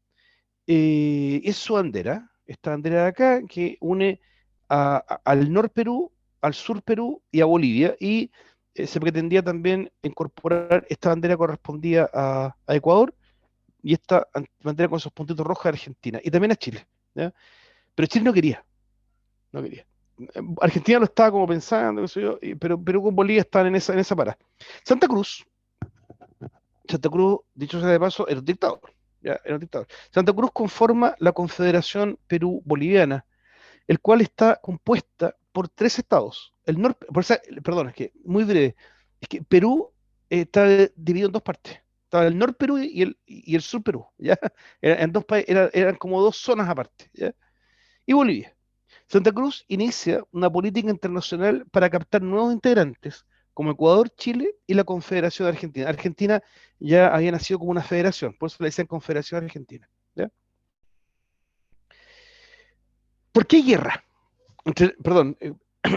Es su bandera, esta bandera de acá, que une al Nor Perú, al Sur Perú y a Bolivia, y se pretendía también incorporar, esta bandera correspondía a Ecuador, y esta bandera con esos puntitos rojos a Argentina, y también a Chile, ¿ya? Pero Chile no quería, no quería. Argentina lo estaba como pensando, qué sé yo, pero Perú con Bolivia estaban en esa parada. Santa Cruz, Santa Cruz, dicho sea de paso, era un dictador. Ya, era un dictador. Santa Cruz conforma la Confederación Perú-Boliviana, el cual está compuesta por tres estados. El norte, perdón, es que muy breve, es que Perú está dividido en dos partes. Estaba el Norte Perú y el Sur Perú, ¿ya? En dos eran como dos zonas aparte, ¿ya? Y Bolivia. Santa Cruz inicia una política internacional para captar nuevos integrantes, como Ecuador, Chile y la Confederación Argentina. Argentina ya había nacido como una federación, por eso le decían Confederación Argentina, ¿ya? ¿Por qué guerra? Perdón,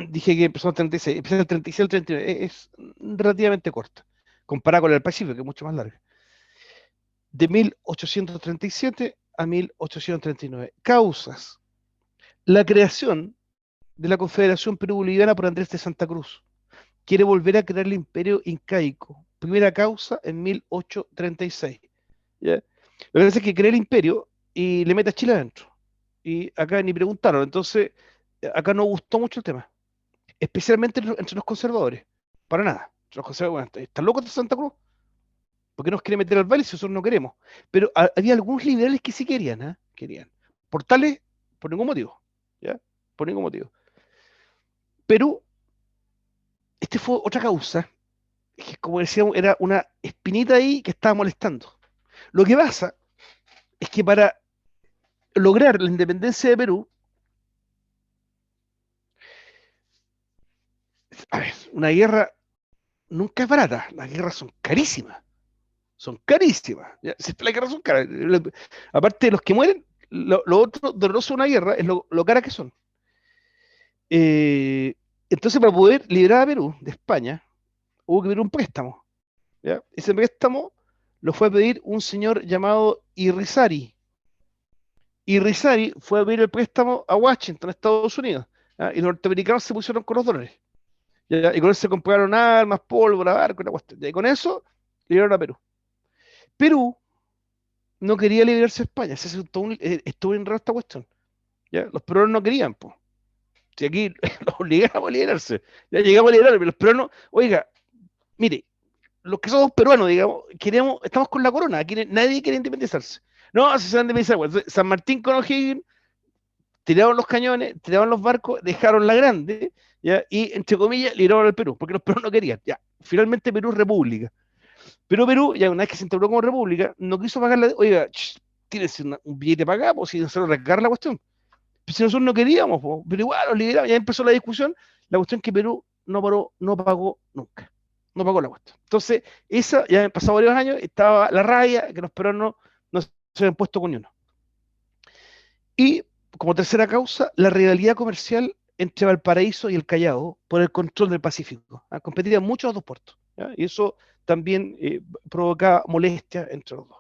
dije que empezó en el 36, empezó en el 36 al 39, es relativamente corta, comparada con el Pacífico, que es mucho más larga. De 1837 a 1839. Causas. La creación de la Confederación Perú-Boliviana por Andrés de Santa Cruz. Quiere volver a crear el imperio incaico. Primera causa en 1836. ¿Ya? Lo que hace es que crea el imperio y le mete a Chile adentro. Y acá ni preguntaron. Entonces, acá no gustó mucho el tema. Especialmente entre los conservadores. Para nada. Los conservadores, bueno, ¿están locos de Santa Cruz? ¿Por qué nos quiere meter al baile si nosotros no queremos? Pero había algunos liberales que sí querían, ¿eh? Querían. Por tales, por ningún motivo. ¿Ya? Por ningún motivo. Perú, este fue otra causa, que como decíamos, era una espinita ahí que estaba molestando. Lo que pasa es que para lograr la independencia de Perú, a ver, una guerra nunca es barata, las guerras son carísimas, son carísimas. ¿Ya? Si las guerras son caras, aparte de los que mueren, lo otro doloroso de una guerra es lo cara que son. Eh, entonces, para poder liberar a Perú de España, hubo que pedir un préstamo. ¿Ya? Ese préstamo lo fue a pedir un señor llamado Irrizari. Irrizari fue a pedir el préstamo a Washington, Estados Unidos. ¿Ya? Y los norteamericanos se pusieron con los dólares. ¿Ya? Y con eso se compraron armas, pólvora, barcos, la cuestión. Y con eso liberaron a Perú. Perú no quería liberarse de España. Estuvo en esta cuestión. ¿Ya? Los peruanos no querían, pues. Si aquí los obligamos a liberarse. Ya llegamos a liberar, pero los peruanos, oiga, mire, los que somos peruanos, digamos, estamos con la corona, aquí nadie quiere independizarse. No, si se van a independizar, pues, San Martín con O'Higgins tiraron los cañones, tiraron los barcos, dejaron la grande, ¿ya? Y entre comillas, liberaron al Perú, porque los peruanos no querían. Ya, finalmente Perú es república. Pero Perú, ya una vez que se integró como república, no quiso pagar oiga, tírese un billete para acá, pues si no se lo recarga la cuestión. Pues si nosotros no queríamos, pues, pero igual los liberamos, ya empezó la discusión, la cuestión es que Perú no paró, no pagó nunca. No pagó la cuestión. Entonces, esa, ya han pasado varios años, estaba la raya que los peruanos no se habían puesto con ni uno. Y como tercera causa, la rivalidad comercial entre Valparaíso y el Callao por el control del Pacífico. Competían muchos los dos puertos. ¿Ya? Y eso también provocaba molestia entre los dos.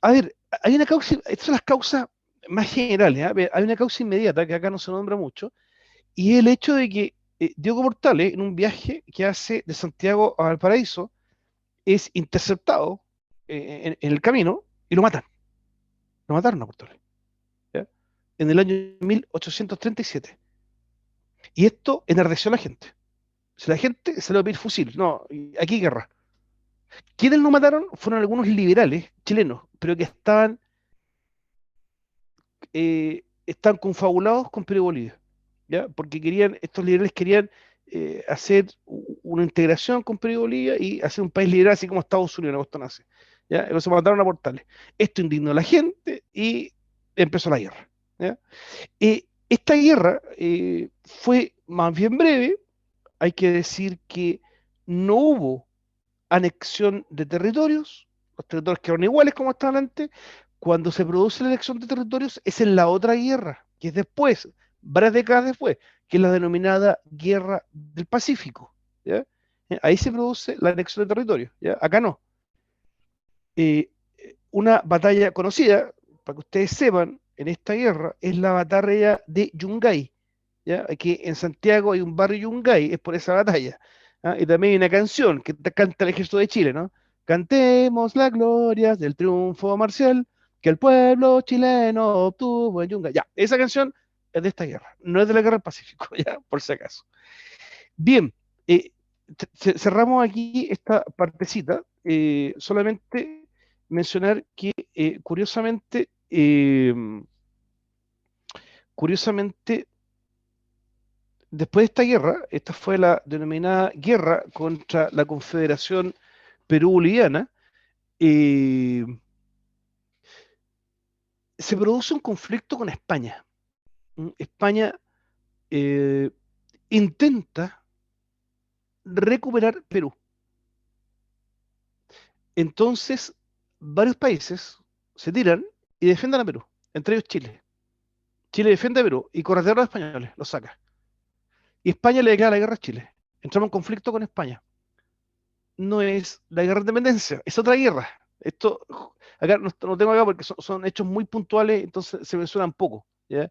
A ver, hay una causa, estas son las causas más generales. ¿Eh? Hay una causa inmediata que acá no se nombra mucho, y el hecho de que Diego Portales, en un viaje que hace de Santiago a Valparaíso, es interceptado en el camino y lo matan. Lo mataron a Portales, ¿ya? En el año 1837. Y esto enardeció a la gente. Si la gente se le va a pedir fusil, no, aquí hay guerra. Quienes lo mataron fueron algunos liberales chilenos, pero que están confabulados con Perú y Bolivia, ¿ya? Porque estos liberales querían hacer una integración con Perú y Bolivia y hacer un país liberal así como Estados Unidos, una cuestión así, ¿ya? Entonces mataron a Portales. Esto indignó a la gente y empezó la guerra, ¿ya? Esta guerra fue más bien breve. Hay que decir que no hubo anexión de territorios, los territorios quedaron iguales como estaban antes. Cuando se produce la anexión de territorios es en la otra guerra, que es después, varias décadas después, que es la denominada Guerra del Pacífico, ¿ya? Ahí se produce la anexión de territorios, ¿ya? Acá no. Eh, una batalla conocida, para que ustedes sepan, en esta guerra, es la batalla de Yungay, ¿ya? Aquí en Santiago hay un barrio Yungay, es por esa batalla. ¿Ah? Y también hay una canción que canta el ejército de Chile, ¿no? Cantemos las glorias del triunfo marcial que el pueblo chileno obtuvo en Yungay. Ya, esa canción es de esta guerra, no es de la guerra del Pacífico, ya, por si acaso. Bien, eh, cerramos aquí esta partecita. Solamente mencionar que curiosamente, después de esta guerra, esta fue la denominada guerra contra la Confederación Perú-Boliviana, eh, se produce un conflicto con España. España eh, intenta recuperar Perú. Entonces, varios países se tiran y defienden a Perú, entre ellos Chile. Chile defiende a Perú y corredor de los españoles, lo saca. Y España le declara la guerra a Chile. Entramos en conflicto con España. No es la guerra de independencia, es otra guerra. Esto, acá no tengo acá porque son hechos muy puntuales, entonces se mencionan poco, ¿ya?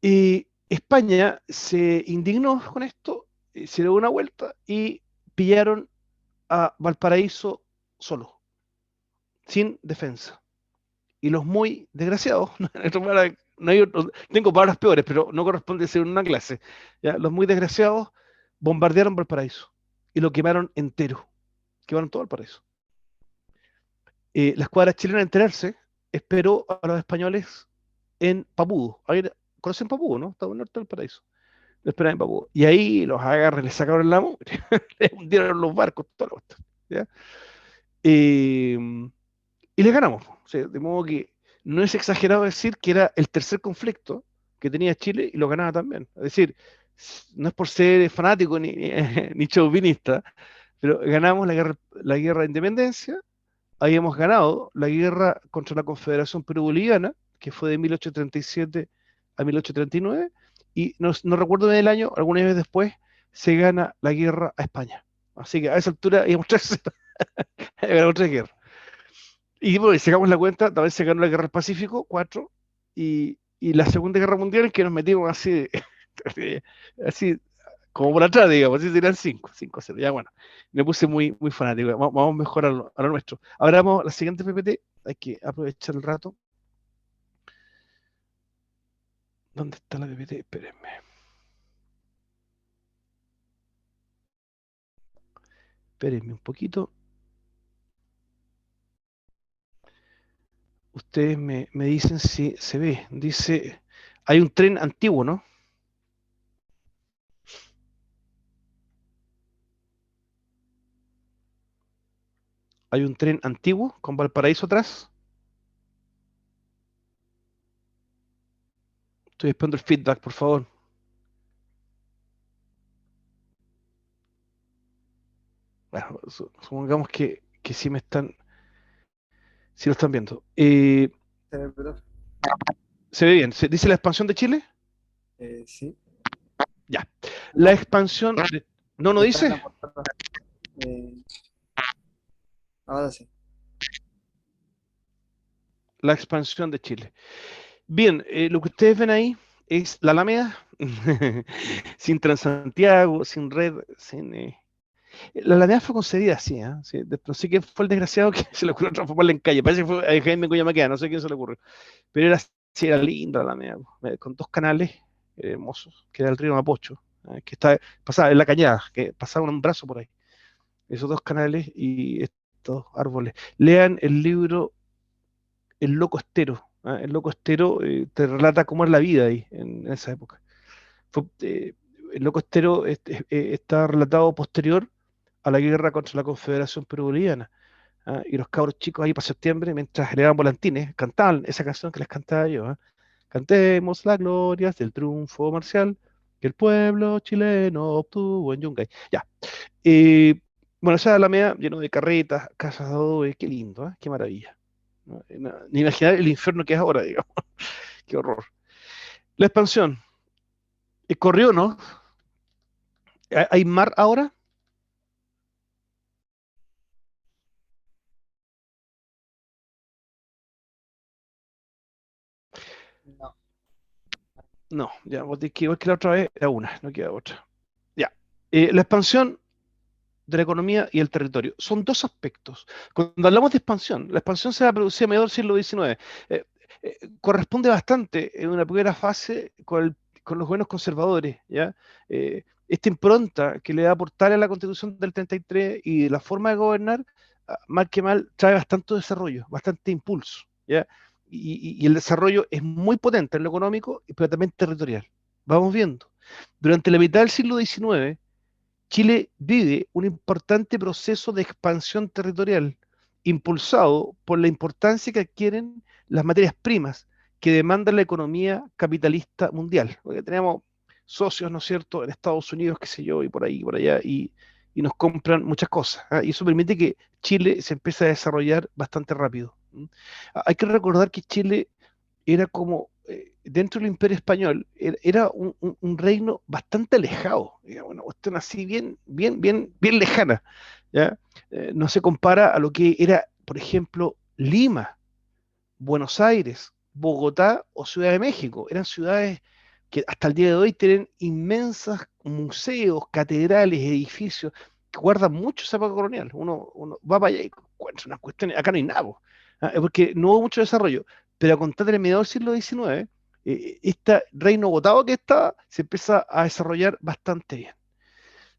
Y España se indignó con esto, se dio una vuelta y pillaron a Valparaíso solo, sin defensa. Y los muy desgraciados, tengo palabras peores, pero no corresponde ser una clase, ¿ya? Los muy desgraciados bombardearon Valparaíso y lo quemaron entero, quemaron todo Valparaíso. La escuadra chilena, al enterarse, esperó a los españoles en Papudo. ¿Conocen Papudo, no? Está al norte del paraíso. Lo esperaban en Papudo. Y ahí los agarran, les sacaron la mugre, les hundieron los barcos, toda la cuestión, ¿ya? Eh, y les ganamos. O sea, de modo que no es exagerado decir que era el tercer conflicto que tenía Chile y lo ganaba también. Es decir, no es por ser fanático ni chauvinista, pero ganamos la guerra de independencia, habíamos ganado la guerra contra la Confederación Perú-Boliviana, que fue de 1837 a 1839, y no recuerdo bien el año, algunas veces después, se gana la guerra a España. Así que a esa altura íbamos ganamos tres guerras. Y bueno, si sacamos la cuenta, también se ganó la guerra del Pacífico, cuatro, y la Segunda Guerra Mundial, en que nos metimos así, así como por atrás, digamos, así serían cinco, cero. Ya bueno, me puse muy fanático. Vamos mejor a lo nuestro. Ahora vamos a la siguiente PPT, hay que aprovechar el rato. ¿Dónde está la PPT? Espérenme. Espérenme un poquito. Ustedes me dicen si se ve. Dice, hay un tren antiguo, ¿no? Hay un tren antiguo con Valparaíso atrás. Estoy esperando el feedback, por favor. Bueno, supongamos que sí sí lo están viendo. Profe. ¿Se ve bien? ¿Se dice la expansión de Chile? Sí. Ya. No, La expansión de... ¿No está en dice? la portada. Eh, ahora sí. La expansión de Chile. Bien, lo que ustedes ven ahí es la Alameda, sin Transantiago, sin red, sin... La Alameda fue concedida así, ¿eh? Sí, no sé quién fue el desgraciado que se le ocurrió transformarla en calle. Parece que fue a Jaime Maqueda, no sé quién se le ocurrió. Pero era así, era linda la Alameda, con dos canales hermosos, que era el río Mapocho, que está, pasaba en la cañada, que pasaba un brazo por ahí. Esos dos canales y estos árboles. Lean el libro El Loco Estero. El Loco Estero te relata cómo es la vida ahí en esa época. Fue, el Loco Estero está relatado posterior a la guerra contra la Confederación Perú-Boliviana. Y los cabros chicos ahí para septiembre, mientras elevaban volantines, cantaban esa canción que les cantaba yo. Cantemos las glorias del triunfo marcial que el pueblo chileno obtuvo en Yungay. Ya. Eh, bueno, esa Alameda lleno de carretas, casas de adobe, qué lindo, qué maravilla. ¿No? Ni imaginar el infierno que es ahora, digamos. Qué horror. La expansión. Corrió, ¿no? ¿Hay mar ahora? No. No, ya, vos tenés que igual que la otra vez, era una, no queda otra. Ya. La expansión de la economía y el territorio. Son dos aspectos. Cuando hablamos de expansión, la expansión se va a producir a mediados del siglo XIX. Corresponde bastante en una primera fase con los buenos conservadores, ¿ya? Esta impronta que le da portal a la Constitución del 33 y la forma de gobernar, mal que mal, trae bastante desarrollo, bastante impulso, ¿ya? Y el desarrollo es muy potente en lo económico, pero también territorial. Vamos viendo. Durante la mitad del siglo XIX, Chile vive un importante proceso de expansión territorial, impulsado por la importancia que adquieren las materias primas que demanda la economía capitalista mundial. Porque tenemos socios, ¿no es cierto?, en Estados Unidos, qué sé yo, y por ahí, y por allá, y nos compran muchas cosas. Y eso permite que Chile se empiece a desarrollar bastante rápido. Hay que recordar que Chile era como, dentro del Imperio Español, era un reino bastante alejado, digamos, una cuestión así bien lejana, ¿ya? No se compara a lo que era, por ejemplo, Lima, Buenos Aires, Bogotá o Ciudad de México. Eran ciudades que hasta el día de hoy tienen inmensos museos, catedrales, edificios que guardan mucho esa época colonial. Uno va para allá y encuentra unas cuestiones, acá no hay nada, po, porque no hubo mucho desarrollo. Pero a contar del mediados del siglo XIX, este reino agotado que está se empieza a desarrollar bastante bien.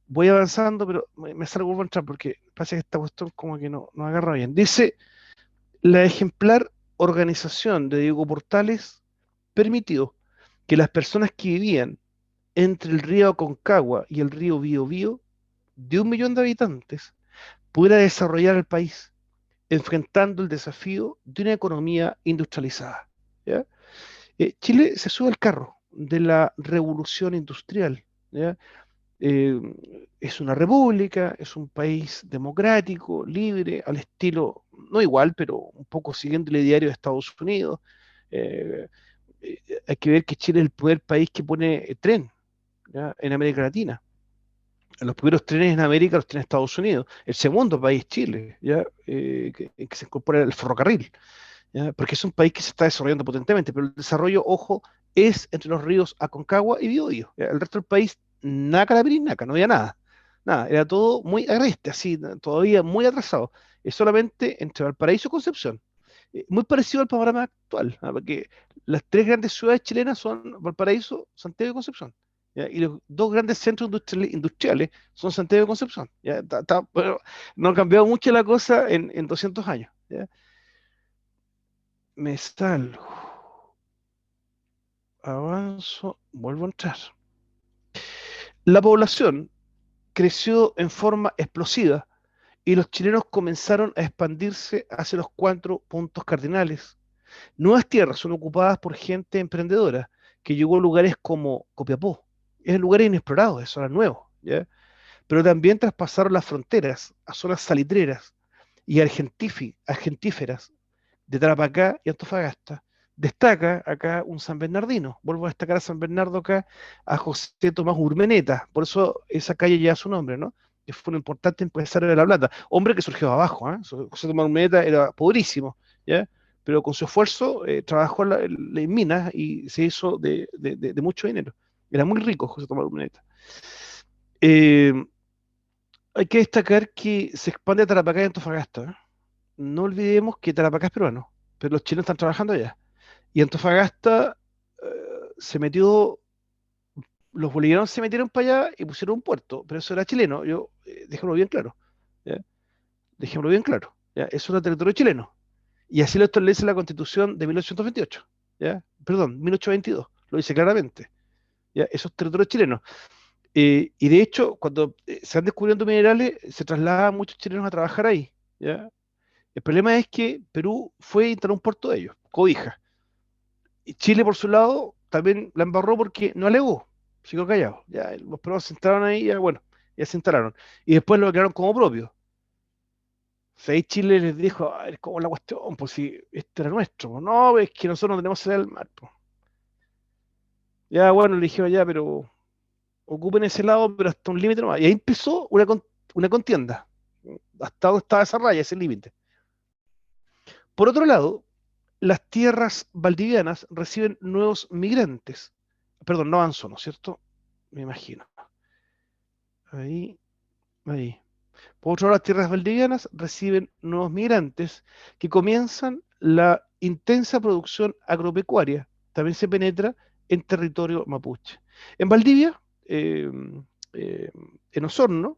Voy avanzando, pero me salgo por entrar porque parece que esta cuestión como que no agarra bien. Dice la ejemplar organización de Diego Portales permitió que las personas que vivían entre el río Aconcagua y el río Biobío, de 1 millón de habitantes, pudiera desarrollar el país, enfrentando el desafío de una economía industrializada. ¿Ya? Chile se sube al carro de la revolución industrial. ¿Ya? eh, es una república, es un país democrático, libre, al estilo, no igual, pero un poco siguiendo el ideario de Estados Unidos. Eh, Hay que ver que Chile es el primer país que pone tren, ¿ya?, en América Latina. Los primeros trenes en América los tiene Estados Unidos. El segundo país, Chile, ¿ya? Que se incorpora el ferrocarril. ¿Ya? Porque es un país que se está desarrollando potentemente, pero el desarrollo, ojo, es entre los ríos Aconcagua y Biobío. ¿Ya? El resto del país, naca la pirinaca, no había nada. Nada, era todo muy agreste, así, todavía muy atrasado. Es solamente entre Valparaíso y Concepción. Muy parecido al panorama actual, porque las tres grandes ciudades chilenas son Valparaíso, Santiago y Concepción. ¿Ya? Y los dos grandes centros industriales son Santiago y Concepción. ¿Ya? Bueno, no ha cambiado mucho la cosa en 200 años. ¿Ya? Me salgo, avanzo, vuelvo a entrar. La población creció en forma explosiva y los chilenos comenzaron a expandirse hacia los 4 puntos cardinales. Nuevas tierras son ocupadas por gente emprendedora que llegó a lugares como Copiapó. Es lugares inexplorados, es zonas nuevas, ¿ya? Pero también traspasaron las fronteras a zonas salitreras y argentíferas de Tarapacá y Antofagasta. Destaca acá un San Bernardino. Vuelvo a destacar a San Bernardo acá, a José Tomás Urmeneta. Por eso esa calle lleva su nombre, ¿no? Que fue un importante empresario de La Plata. Hombre que surgió abajo, ¿eh? José Tomás Urmeneta era pobrísimo, ¿ya? Pero con su esfuerzo trabajó en minas y se hizo de mucho dinero. Era muy rico José Tomás Urmeneta. Eh, Hay que destacar que se expande a Tarapacá y Antofagasta. ¿Eh? No olvidemos que Tarapacá es peruano, pero los chilenos están trabajando allá. Y Antofagasta se metió, los bolivianos se metieron para allá y pusieron un puerto, pero eso era chileno. Yo, dejémoslo bien claro. ¿Ya? Dejémoslo bien claro. ¿Ya? Eso era territorio chileno. Y así lo establece la Constitución de 1828. ¿Ya? Perdón, 1822. Lo dice claramente. ¿Ya? Eso es territorio chileno. Y de hecho, cuando se van descubriendo minerales, se trasladan muchos chilenos a trabajar ahí. ¿Ya? El problema es que Perú fue a instalar un puerto de ellos, Cobija. Y Chile, por su lado, también la embarró porque no alegó, se quedó callado. Ya, los peruanos se instalaron ahí, ya bueno, ya se instalaron. Y después lo declararon como propio. O sea, ahí Chile les dijo, a ver, ¿cómo es la cuestión? Pues si este era nuestro. Pues, no, es que nosotros no tenemos salida al mar. Pues. Ya, bueno, le dijeron ya, pero ocupen ese lado, pero hasta un límite nomás. Y ahí empezó una contienda. Hasta dónde estaba esa raya, ese límite. Por otro lado, las tierras valdivianas reciben nuevos migrantes. Perdón, no avanzó, ¿no es cierto? Me imagino. Ahí, ahí. Por otro lado, las tierras valdivianas reciben nuevos migrantes que comienzan la intensa producción agropecuaria. También se penetra en territorio mapuche. En Valdivia, eh, en Osorno,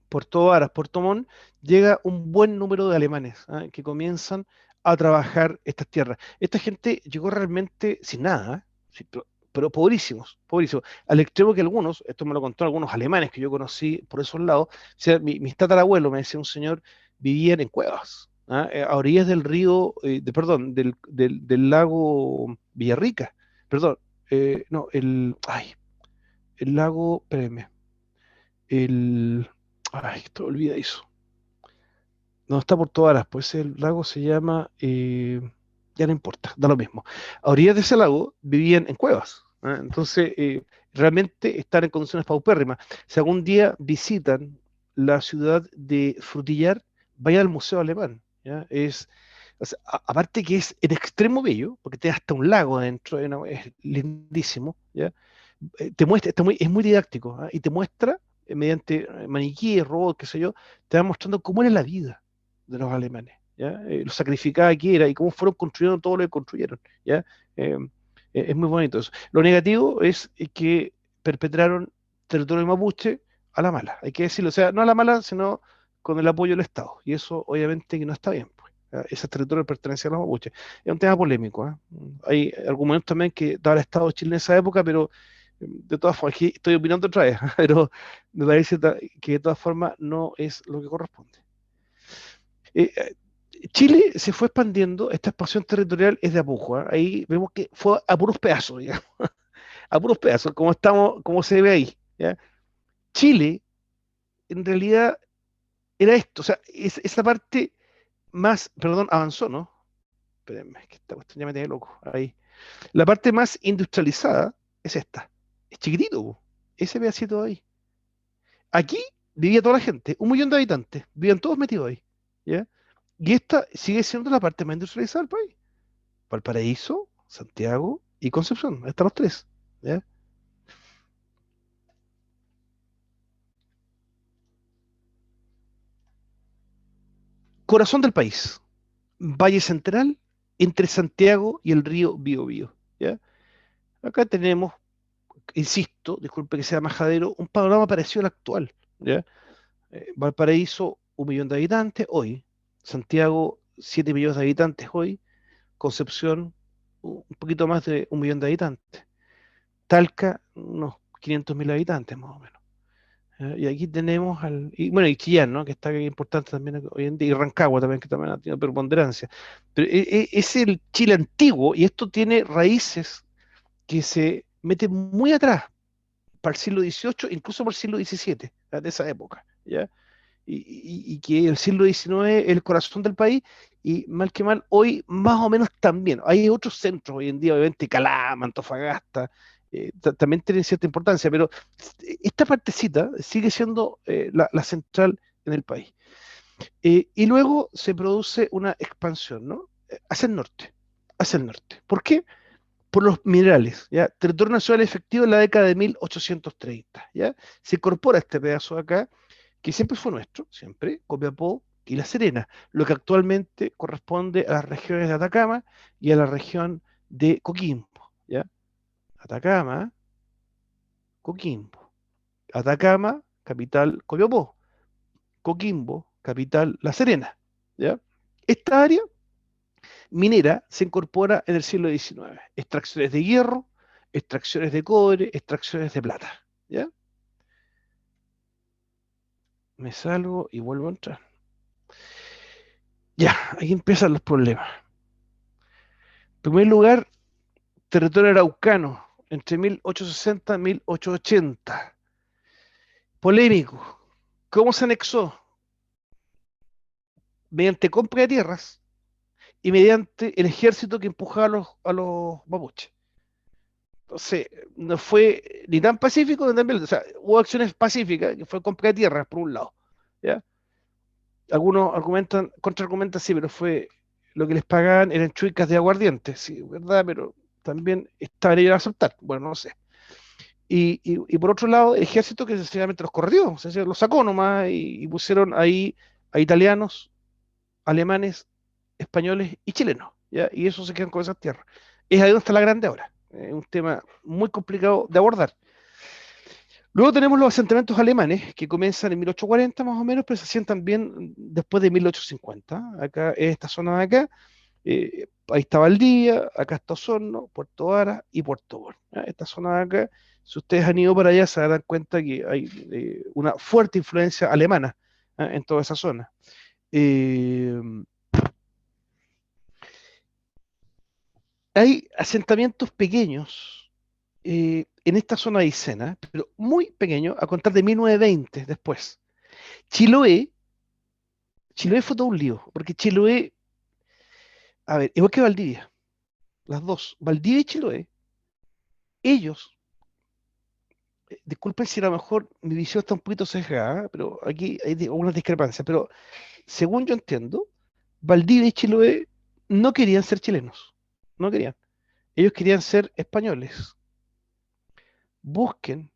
Puerto Varas, Puerto Montt, llega un buen número de alemanes que comienzan a trabajar estas tierras. Esta gente llegó realmente sin nada, sí, pero pobrísimos, pobrísimos. Al extremo que algunos, esto me lo contó algunos alemanes que yo conocí por esos lados, o sea, mis tatarabuelos, me decía un señor, vivían en cuevas, a orillas del río, perdón, del lago Villarrica, perdón, no, el lago, espérenme, el, esto olvida eso. No está por todas las, pues el lago se llama, ya no importa, da lo mismo. A orillas de ese lago vivían en cuevas. Entonces, realmente están en condiciones paupérrimas. Si algún día visitan la ciudad de Frutillar, vayan al Museo Alemán. ¿Ya? O sea, aparte que es en extremo bello, porque tiene hasta un lago adentro, es lindísimo, ¿ya? Te muestra, es muy didáctico, y te muestra, mediante maniquíes, robots, qué sé yo, te va mostrando cómo era la vida de los alemanes, ¿ya? Lo sacrificada que era y cómo fueron construyendo todo lo que construyeron, ¿ya? Eh, es muy bonito eso. Lo negativo es que perpetraron territorio mapuche a la mala, hay que decirlo, o sea, no a la mala, sino con el apoyo del Estado, y eso obviamente que no está bien, pues. ¿Ya? Ese territorio pertenece a los mapuches. Es un tema polémico, ¿eh? Hay argumentos también que daba el Estado de Chile en esa época, pero de todas formas, aquí estoy opinando otra vez, pero me parece que de todas formas no es lo que corresponde. Eh, eh, Chile se fue expandiendo, esta expansión territorial es de a poco, ¿eh? Ahí vemos que fue a puros pedazos, digamos, a puros pedazos, como estamos, como se ve ahí. ¿Ya? Chile, en realidad, era esto, o sea, esa parte más, perdón, avanzó, ¿no? Espérenme, que esta cuestión ya me tiene loco. Ahí. La parte más industrializada es esta. Es chiquitito, po, ese pedacito de ahí. Aquí vivía toda la gente, 1 millón de habitantes, vivían todos metidos ahí, ¿ya? Y esta sigue siendo la parte más industrializada del país. Valparaíso, Santiago y Concepción, ahí están los tres, ¿ya? Corazón del país, Valle Central, entre Santiago y el río Biobío, ¿ya? Acá tenemos, insisto, disculpe que sea majadero, un panorama parecido al actual, ¿ya? Valparaíso, 1 millón de habitantes hoy, Santiago, 7 millones de habitantes hoy, Concepción, un poquito más de 1 millón de habitantes. Talca, unos 500.000 habitantes más o menos. Y aquí tenemos y bueno, y Chillán, ¿no? Que está importante también hoy en día, y Rancagua también, que también ha tenido preponderancia. Pero es el Chile antiguo, y esto tiene raíces que se meten muy atrás, para el siglo XVIII, incluso para el siglo XVII, de esa época, ¿ya? Y que el siglo XIX es el corazón del país, y mal que mal, hoy más o menos también. Hay otros centros hoy en día, obviamente Calama, Antofagasta, también tienen cierta importancia, pero esta partecita sigue siendo la central en el país. Y luego se produce una expansión, ¿no? Hacia el norte, hacia el norte. ¿Por qué? por los minerales, ¿ya? Territorio nacional efectivo en la década de 1830, ¿ya? Se incorpora este pedazo de acá, que siempre fue nuestro, siempre, Copiapó y La Serena, lo que actualmente corresponde a las regiones de Atacama y a la región de Coquimbo, ¿ya? Atacama, Coquimbo. Atacama, capital Copiapó. Coquimbo, capital La Serena, ¿ya? Esta área minera se incorpora en el siglo XIX. Extracciones de hierro, extracciones de cobre, extracciones de plata, ¿ya? Me salgo y vuelvo a entrar. Ya, aquí empiezan los problemas. En primer lugar, territorio araucano, entre 1860 y 1880. Polémico. ¿Cómo se anexó? Mediante compra de tierras y mediante el ejército que empujaba a los mapuches. Entonces, no fue ni tan pacífico ni tan violento. O sea, hubo acciones pacíficas, que fue compra de tierras, por un lado. ¿Ya? Algunos argumentan, contraargumentan, sí, pero fue lo que les pagaban eran chuicas de aguardiente, sí, ¿verdad? Pero también estaban ellos a soltar, bueno, no sé. Y por otro lado, el ejército que sencillamente los corrió, o sea, los sacó nomás y pusieron ahí a italianos, alemanes, españoles y chilenos, ¿ya? Y eso se quedan con esas tierras. Es ahí donde está la grande ahora. Es un tema muy complicado de abordar. Luego tenemos los asentamientos alemanes que comienzan en 1840 más o menos, pero se asientan bien después de 1850. Acá, en esta zona de acá, ahí está Valdivia, acá está Osorno, Puerto Vara y Puerto Montt. ¿Ya? Esta zona de acá, si ustedes han ido para allá, se darán cuenta que hay una fuerte influencia alemana, ¿ya? En toda esa zona. Eh, Hay asentamientos pequeños en esta zona de Isena, pero muy pequeños, a contar de 1920 después. Chiloé, Chiloé fue todo un lío, porque Chiloé, a ver, igual que Valdivia, las dos, Valdivia y Chiloé, ellos, disculpen si a lo mejor mi visión está un poquito sesgada, pero aquí hay algunas discrepancias, pero según yo entiendo, Valdivia y Chiloé no querían ser chilenos, no querían, ellos querían ser españoles. Busquen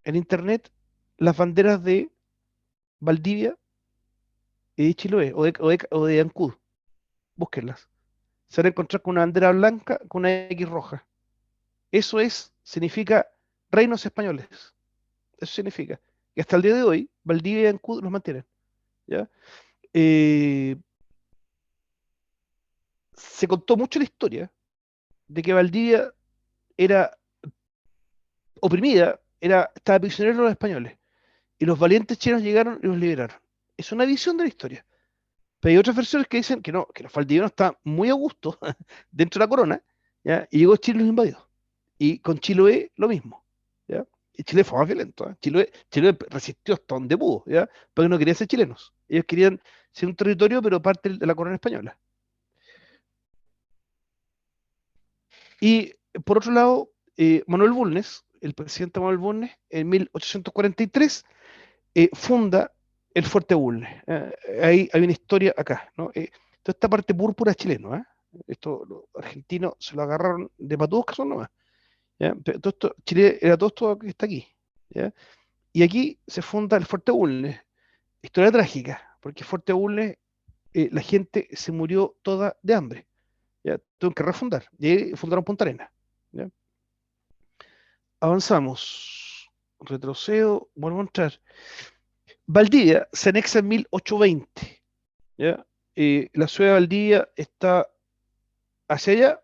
en internet las banderas de Valdivia y de Chiloé o de Ancud, búsquenlas. Se van a encontrar con una bandera blanca con una X roja. Eso significa reinos españoles. Eso significa. Y hasta el día de hoy, Valdivia y Ancud los mantienen. ¿Ya? Eh, Se contó mucho la historia de que Valdivia era oprimida, estaba prisionera de los españoles. Y los valientes chilenos llegaron y los liberaron. Es una visión de la historia. Pero hay otras versiones que dicen que los valdivianos estaban muy a gusto dentro de la corona, ¿ya? Y llegó Chile y los invadió. Y con Chiloé lo mismo, ¿ya? Y Chile fue más violento, ¿eh? Chile resistió hasta donde pudo, ¿ya? Porque no querían ser chilenos. Ellos querían ser un territorio, pero parte de la corona española. Y por otro lado, Manuel Bulnes, el presidente Manuel Bulnes, en 1843, funda el Fuerte Bulnes. Ahí hay una historia acá, ¿no? Toda esta parte púrpura es chileno, ¿eh? Esto los argentinos se lo agarraron de patudos que son nomás. ¿Ya? Pero todo esto, Chile era todo esto que está aquí. ¿Ya? Y aquí se funda el Fuerte Bulnes. Historia trágica, porque Fuerte Bulnes, la gente se murió toda de hambre. ¿Ya? Tuvieron que refundar. Y ahí fundaron Punta Arenas. ¿Ya? Avanzamos. Retrocedo, vuelvo a entrar. Valdivia se anexa en 1820. ¿Ya? La ciudad de Valdivia está hacia allá.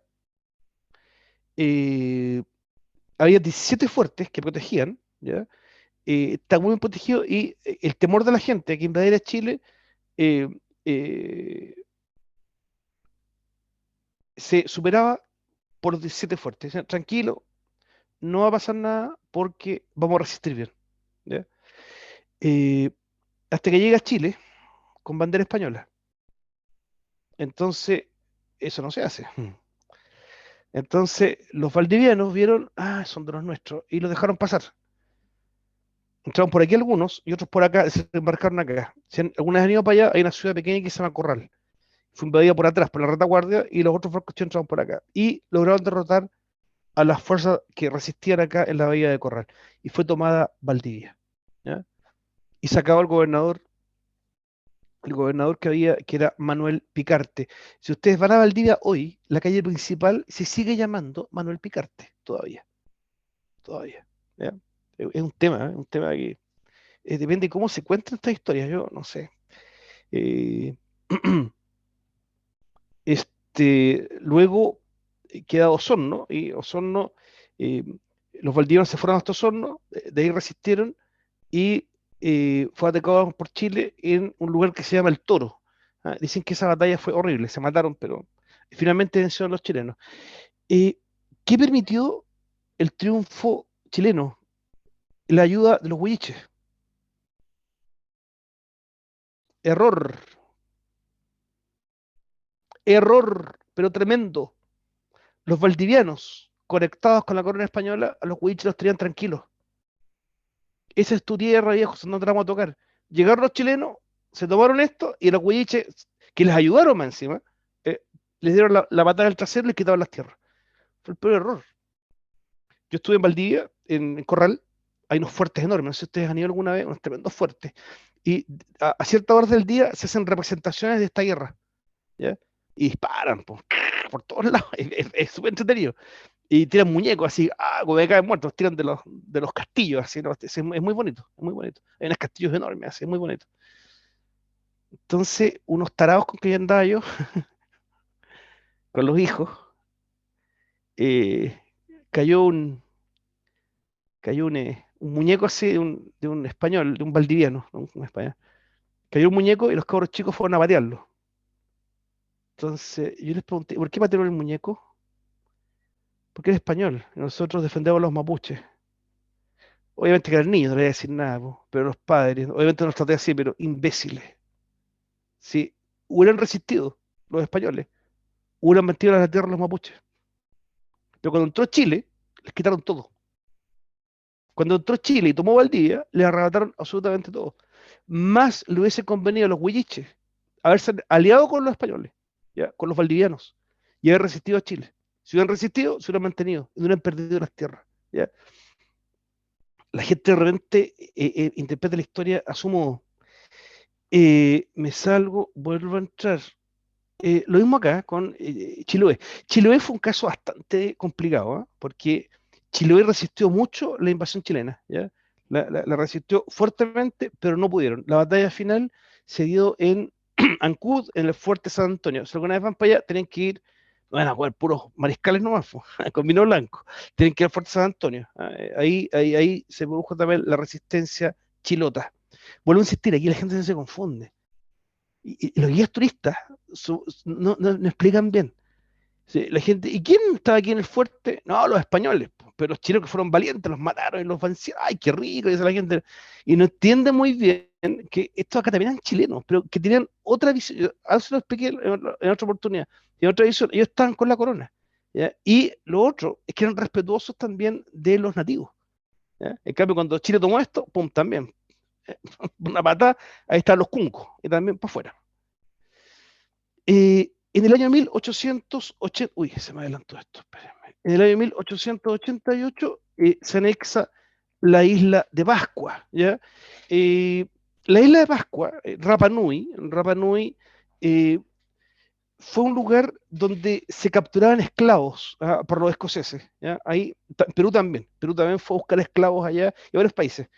eh, Había 17 fuertes que protegían, ¿ya? Está muy bien protegido y el temor de la gente que invadiera Chile eh, eh, se superaba por los 17 fuertes. Decían, tranquilo, no va a pasar nada porque vamos a resistir bien. ¿Ya? Eh, Hasta que llega a Chile con bandera española. Entonces, eso no se hace. Entonces, los valdivianos vieron, son de los nuestros, y los dejaron pasar. Entraron por aquí algunos y otros por acá, se embarcaron acá. Si algunas han ido para allá, hay una ciudad pequeña que se llama Corral. fue invadida por atrás, por la retaguardia, y los otros barcos entraron por acá. Y lograron derrotar a las fuerzas que resistían acá en la bahía de Corral. Y fue tomada Valdivia. ¿Ya? Y se acabó el gobernador que había, que era Manuel Picarte. Si ustedes van a Valdivia hoy, la calle principal se sigue llamando Manuel Picarte, todavía, todavía. ¿Ya? Es un tema que depende de cómo se cuentan estas historias, yo no sé. Eh, luego queda Osorno, y Osorno, eh, los valdivianos se fueron hasta Osorno, de ahí resistieron, y fue atacado por Chile en un lugar que se llama El Toro. Ah, dicen que esa batalla fue horrible, se mataron, pero finalmente vencieron los chilenos. Eh, ¿Qué permitió el triunfo chileno? La ayuda de los huilliches. Error, error, pero tremendo. Los valdivianos, conectados con la corona española, a los huilliches los tenían tranquilos. Esa es tu tierra, viejo, no te la vamos a tocar. Llegaron los chilenos, se tomaron esto, y los huilliches, que les ayudaron más encima, eh, les dieron la patada al trasero y les quitaron las tierras. Fue el peor error. Yo estuve en Valdivia, en Corral, hay unos fuertes enormes, no sé si ustedes han ido alguna vez, unos tremendos fuertes, y a ciertas horas del día se hacen representaciones de esta guerra, ¿ya? Y disparan por todos lados, es súper entretenido. Y tiran muñecos así, como que caen muertos, tiran de los castillos, así, ¿no? Es muy bonito, es muy bonito. Hay unos castillos enormes, así, es muy bonito. Entonces, unos tarados con que yo andaba yo, con los hijos, eh, cayó un, un muñeco así de un español, de un valdiviano, ¿no? Un español. Cayó un muñeco y los cabros chicos fueron a patearlo. Entonces, yo les pregunté, ¿por qué patearon el muñeco? Porque era español, y nosotros defendemos a los mapuches. Obviamente que eran niños, no le voy a decir nada, po, pero los padres, obviamente no los traté así, pero imbéciles. Si hubieran resistido los españoles, hubieran metido a la tierra a los mapuches. Pero cuando entró Chile, les quitaron todo. Cuando entró Chile y tomó Valdivia, le arrebataron absolutamente todo. Más le hubiese convenido a los huilliches haberse aliado con los españoles, ¿ya? Con los valdivianos, y haber resistido a Chile. Si hubieran resistido, se hubieran mantenido y no hubieran perdido las tierras. ¿Ya? La gente de repente interpreta la historia a su modo. Me salgo, vuelvo a entrar. Lo mismo acá con Chiloé. Chiloé fue un caso bastante complicado, ¿ah? Porque Chiloé resistió mucho la invasión chilena, ¿ya? La resistió fuertemente, pero no pudieron. La batalla final se dio en Ancud, en el fuerte San Antonio. Si alguna vez van para allá, tienen que ir, bueno, a jugar puros mariscales nomás, con vino blanco. Tienen que ir al fuerte San Antonio. Ahí se produjo también la resistencia chilota. Vuelvo a insistir, aquí la gente se confunde. Y los guías turistas no explican bien. Sí, la gente, ¿y quién estaba aquí en el fuerte? No, los españoles, po, pero los chilenos que fueron valientes, los mataron y los vencieron. ¡Ay, qué rico! Dice la gente. Y no entiende muy bien que estos acá también eran chilenos, pero que tenían otra visión. Ahora se lo expliqué en otra oportunidad. En otra visión, ellos estaban con la corona. ¿Ya? Y lo otro es que eran respetuosos también de los nativos. ¿Ya? En cambio, cuando Chile tomó esto, pum, también. Una patada, ahí están los cuncos, y también para afuera. En el año 1880, uy, se me adelantó esto, espérenme. En el año 1888 se anexa la isla de Pascua, ¿ya? Eh, la isla de Pascua, Rapa Nui eh, fue un lugar donde se capturaban esclavos, por los escoceses, ¿ya? Ahí, Perú también fue a buscar esclavos allá y varios países.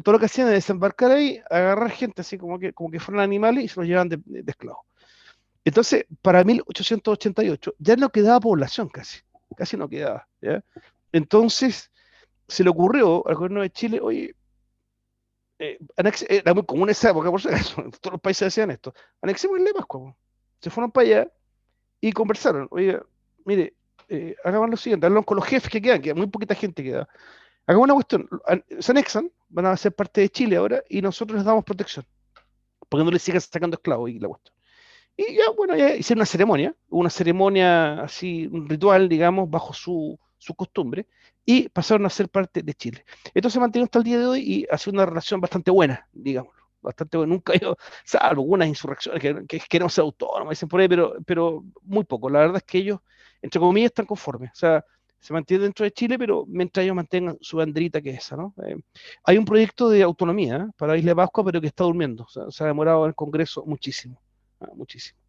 Todo lo que hacían era desembarcar ahí, agarrar gente así como que fueran animales y se los llevaban de esclavos. Entonces, para 1888 ya no quedaba población casi no quedaba, ¿ya? Entonces, se le ocurrió al gobierno de Chile, oye, era muy común esa época, por si acaso, todos los países hacían esto, anexemos el de Pascua, po. Se fueron para allá y conversaron, oye, mire, hagamos lo siguiente, hablaron con los jefes que quedan, que muy poquita gente queda, hagamos una cuestión, se anexan, van a ser parte de Chile ahora y nosotros les damos protección, porque no les sigan sacando esclavos y la cuestión. Y ya, bueno, ya hicieron una ceremonia así, un ritual, digamos, bajo su costumbre, y pasaron a ser parte de Chile. Esto se mantiene hasta el día de hoy y ha sido una relación bastante buena, digámoslo. bastante bueno. Nunca yo, salvo algunas insurrecciones que queremos ser autónomos, dicen por ahí, pero muy poco. La verdad es que ellos, entre comillas, están conformes. O sea, se mantiene dentro de Chile, pero mientras ellos mantengan su banderita que es esa, ¿no? Hay un proyecto de autonomía, para la Isla de Pascua, pero que está durmiendo. O sea, se ha demorado en el Congreso muchísimo, muchísimo.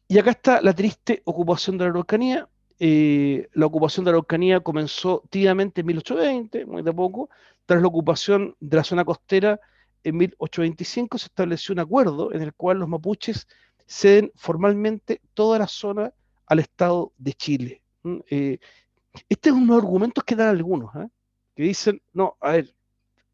Y acá está la triste ocupación de la Araucanía. La ocupación de la Araucanía comenzó tímidamente en 1820, muy de poco. Tras la ocupación de la zona costera en 1825 se estableció un acuerdo en el cual los mapuches ceden formalmente toda la zona al Estado de Chile. Este es uno de los argumentos que dan algunos, que dicen, no, a ver,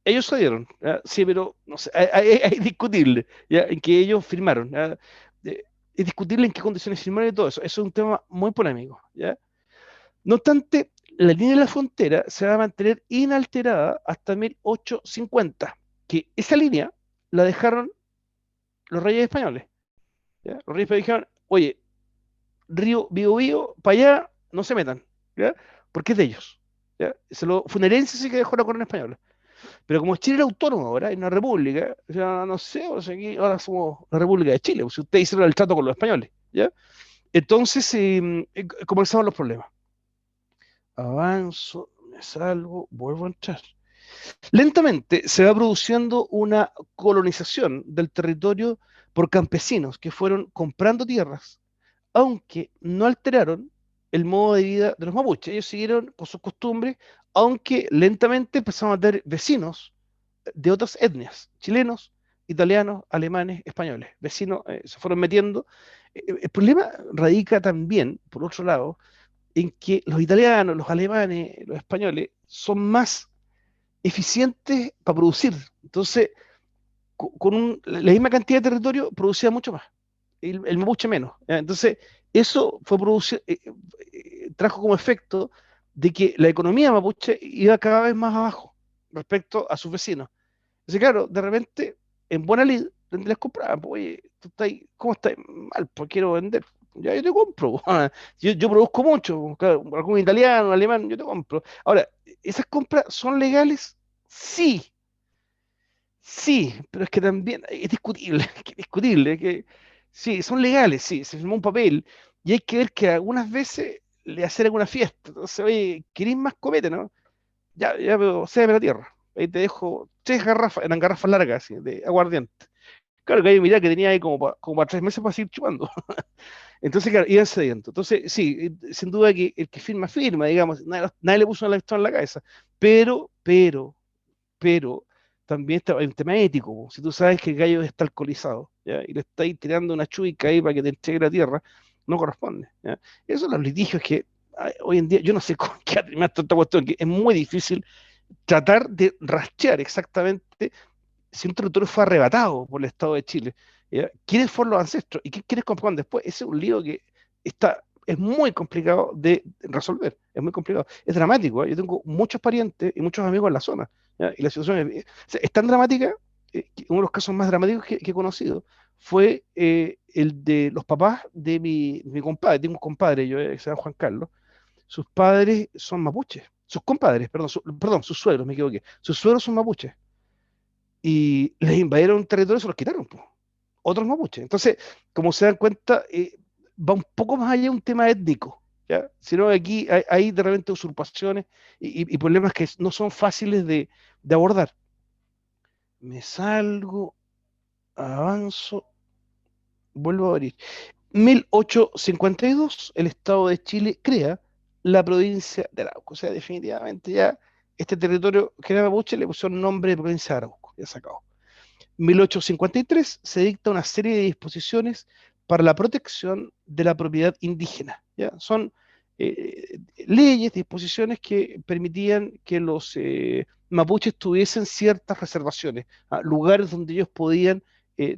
ellos cedieron, ¿ya? Sí, pero no sé, es discutible, ¿ya? En que ellos firmaron, ¿ya? Eh, es discutible en qué condiciones firmaron y todo eso. Eso es un tema muy polémico, ¿ya? No obstante, la línea de la frontera se va a mantener inalterada hasta 1850, que esa línea la dejaron los reyes españoles, ¿ya? Los reyes españoles dijeron, oye, río Biobío, para allá no se metan, ¿ya? Porque es de ellos, ¿ya? Fue una herencia sí que dejó la corona española. Pero como Chile era autónomo ahora, en una república, o sea, no sé, o sea, aquí ahora somos la República de Chile, si ustedes hicieron el trato con los españoles, ¿ya? Entonces, comenzaron los problemas. Avanzo, me salgo, vuelvo a entrar. Lentamente se va produciendo una colonización del territorio por campesinos que fueron comprando tierras, aunque no alteraron el modo de vida de los mapuches. Ellos siguieron con sus costumbres, aunque lentamente empezaron a tener vecinos de otras etnias, chilenos, italianos, alemanes, españoles, vecinos, se fueron metiendo. El problema radica también, por otro lado, en que los italianos, los alemanes, los españoles son más eficientes para producir. Entonces, con la misma cantidad de territorio, producía mucho más. El mapuche menos, ¿ya? Entonces, eso fue trajo como efecto de que la economía mapuche iba cada vez más abajo respecto a sus vecinos. Entonces, claro, de repente, en buena lid, les compraban, pues, oye, tú estás, ¿cómo estás? Mal, pues quiero vender. Ya yo te compro. Yo produzco mucho, pues, claro, algún italiano, alemán, yo te compro. Ahora, ¿esas compras son legales? Sí, sí, pero es que también es discutible, que discutible, que sí, son legales, sí, se firmó un papel y hay que ver que algunas veces le hacen alguna fiesta. Entonces, oye, ¿querés más copete, no? Ya, pero cédeme la tierra. Ahí te dejo 3 garrafas, eran garrafas largas, así, de aguardiente. Claro que ahí mirá que tenía ahí como para 3 meses para seguir chupando. Entonces, claro, iban cediendo. Entonces, sí, sin duda que el que firma, firma, digamos, nadie le puso una pistola en la cabeza. Pero, también hay un tema ético, po. Si tú sabes que el gallo está alcoholizado, ¿ya? Y le estáis tirando una chuica ahí para que te entregue la tierra, no corresponde, ¿ya? Esos son los litigios que hoy en día, yo no sé con qué terminar esta cuestión, que es muy difícil tratar de rastrear exactamente si un territorio fue arrebatado por el Estado de Chile, ¿ya? ¿Quiénes fueron los ancestros y quiénes compraron después? Ese es un lío que es muy complicado de resolver, es muy complicado, es dramático, ¿eh? Yo tengo muchos parientes y muchos amigos en la zona, ¿ya? Y la situación o sea, es tan dramática, que uno de los casos más dramáticos que he conocido fue el de los papás de mi compadre. Tengo un compadre, yo, que se llama Juan Carlos. Sus padres son mapuches, sus compadres, perdón, sus suegros, me equivoqué, sus suegros son mapuches y les invadieron un territorio y se los quitaron, po, otros mapuches. Entonces, como se dan cuenta, va un poco más allá de un tema étnico, ¿ya? Sino que aquí hay de repente usurpaciones y problemas que no son fáciles de abordar. Me salgo, avanzo, vuelvo a abrir. 1852, el Estado de Chile crea la provincia de Arauco. O sea, definitivamente ya este territorio que era mapuche le puso el nombre de provincia de Arauco, ya se acabó. 1853 se dicta una serie de disposiciones para la protección de la propiedad indígena, ¿ya? Son leyes, disposiciones que permitían que los mapuches tuviesen ciertas reservaciones, lugares donde ellos podían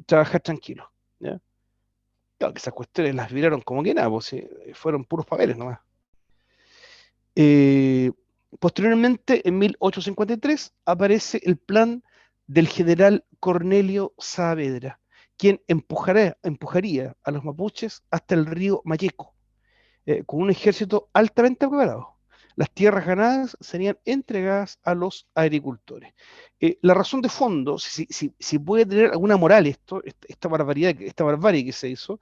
trabajar tranquilos, ¿ya? Claro que esas cuestiones las viraron como que nada, pues, fueron puros papeles nomás. Eh, Posteriormente, en 1853, aparece el plan del general Cornelio Saavedra, quien empujaría a los mapuches hasta el río Mayeco, con un ejército altamente preparado. las tierras ganadas serían entregadas a los agricultores. La razón de fondo, si puede tener alguna moral esto, esta barbaridad, esta barbarie que se hizo,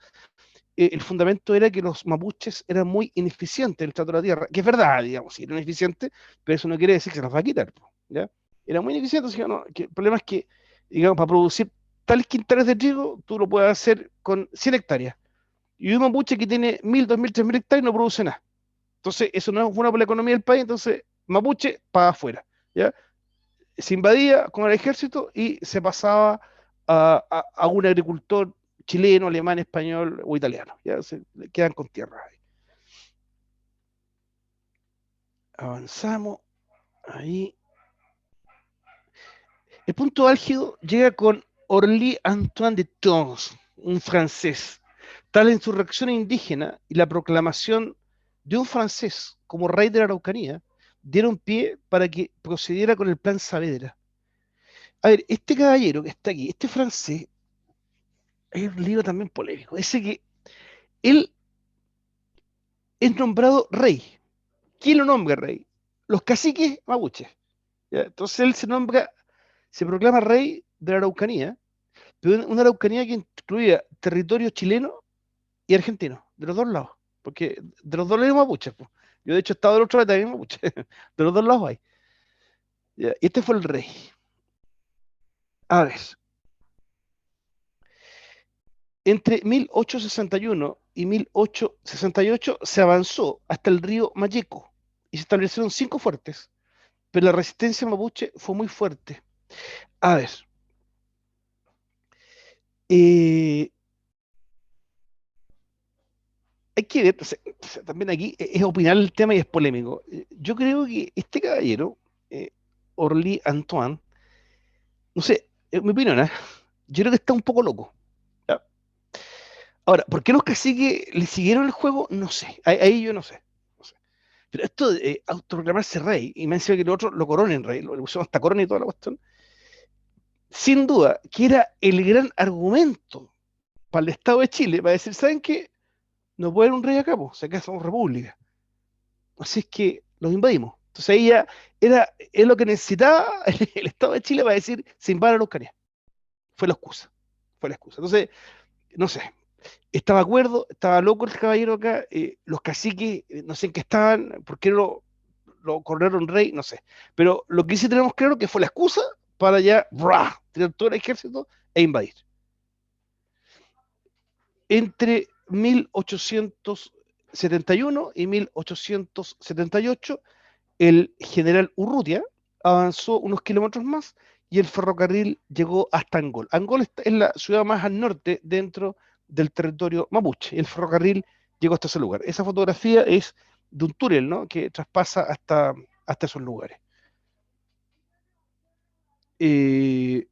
el fundamento era que los mapuches eran muy ineficientes en el trato de la tierra, que es verdad, digamos, sí, eran ineficientes, pero eso no quiere decir que se las va a quitar, ¿ya? Eran muy ineficientes, así que, no, que el problema es que, digamos, para producir tales quintales de trigo, tú lo puedes hacer con 100 hectáreas, y un mapuche que tiene 1000, 2000, 3000 hectáreas no produce nada. Entonces, eso no es bueno para la economía del país, entonces, mapuche para afuera, ¿ya? Se invadía con el ejército y se pasaba a un agricultor chileno, alemán, español o italiano. Ya se quedan con tierra ahí. Avanzamos ahí. El punto álgido llega con Orly Antoine de Tours, un francés. Tal la insurrección indígena y la proclamación de un francés como rey de la Araucanía dieron pie para que procediera con el plan Saavedra. A ver, este caballero que está aquí, este francés, es un libro también polémico. Ese que él es nombrado rey. ¿Quién lo nombra rey? Los caciques mapuches. ¿Ya? Entonces él se nombra, se proclama rey de la Araucanía, pero una Araucanía que incluía territorio chileno y argentino, de los dos lados. Porque de los dos lados hay mapuches. Po. Yo de hecho he estado del otro lado también mapuche. De los dos lados hay. ¿Ya? Este fue el rey. A ver, entre 1861 y 1868 se avanzó hasta el río Mayeco y se establecieron 5 fuertes, pero la resistencia mapuche fue muy fuerte. A ver, eh, hay que ver, o sea, también aquí es opinar el tema y es polémico. Yo creo que este caballero, eh, Orly Antoine, no sé, mi opinión, ¿eh? Yo creo que está un poco loco. ¿Ya? Ahora, ¿por qué los caciques le siguieron el juego? No sé, ahí yo no sé. No sé. Pero esto de autoproclamarse rey, y me han dicho que los otros lo coronen rey, lo pusieron hasta corona y toda la cuestión, sin duda, que era el gran argumento para el Estado de Chile, para decir, ¿saben qué? No puede haber un rey acá, pues, acá somos república. Así es que los invadimos. Entonces ahí ya es lo que necesitaba el Estado de Chile para decir, se invaden a los Araucanía. Fue la excusa. Fue la excusa. Entonces, no sé, estaba de acuerdo, estaba loco el caballero acá, los caciques, no sé en qué estaban, por qué lo coronaron rey, no sé. Pero lo que sí tenemos claro que fue la excusa para ya tirar todo el ejército e invadir. Entre 1871 y 1878, el general Urrutia avanzó unos kilómetros más y el ferrocarril llegó hasta Angol. Angol es la ciudad más al norte dentro del territorio mapuche. Y el ferrocarril llegó hasta ese lugar. Esa fotografía es de un túnel, ¿no? Que traspasa hasta esos lugares. Eh,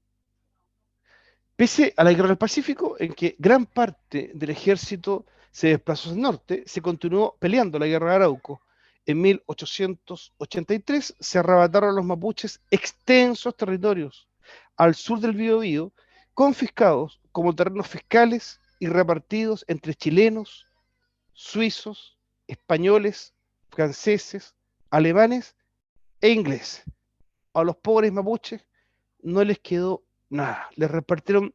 Pese a la guerra del Pacífico, en que gran parte del ejército se desplazó al norte, se continuó peleando la guerra de Arauco. En 1883 se arrebataron a los mapuches extensos territorios al sur del Biobío, confiscados como terrenos fiscales y repartidos entre chilenos, suizos, españoles, franceses, alemanes e ingleses. A los pobres mapuches no les quedó nada, les repartieron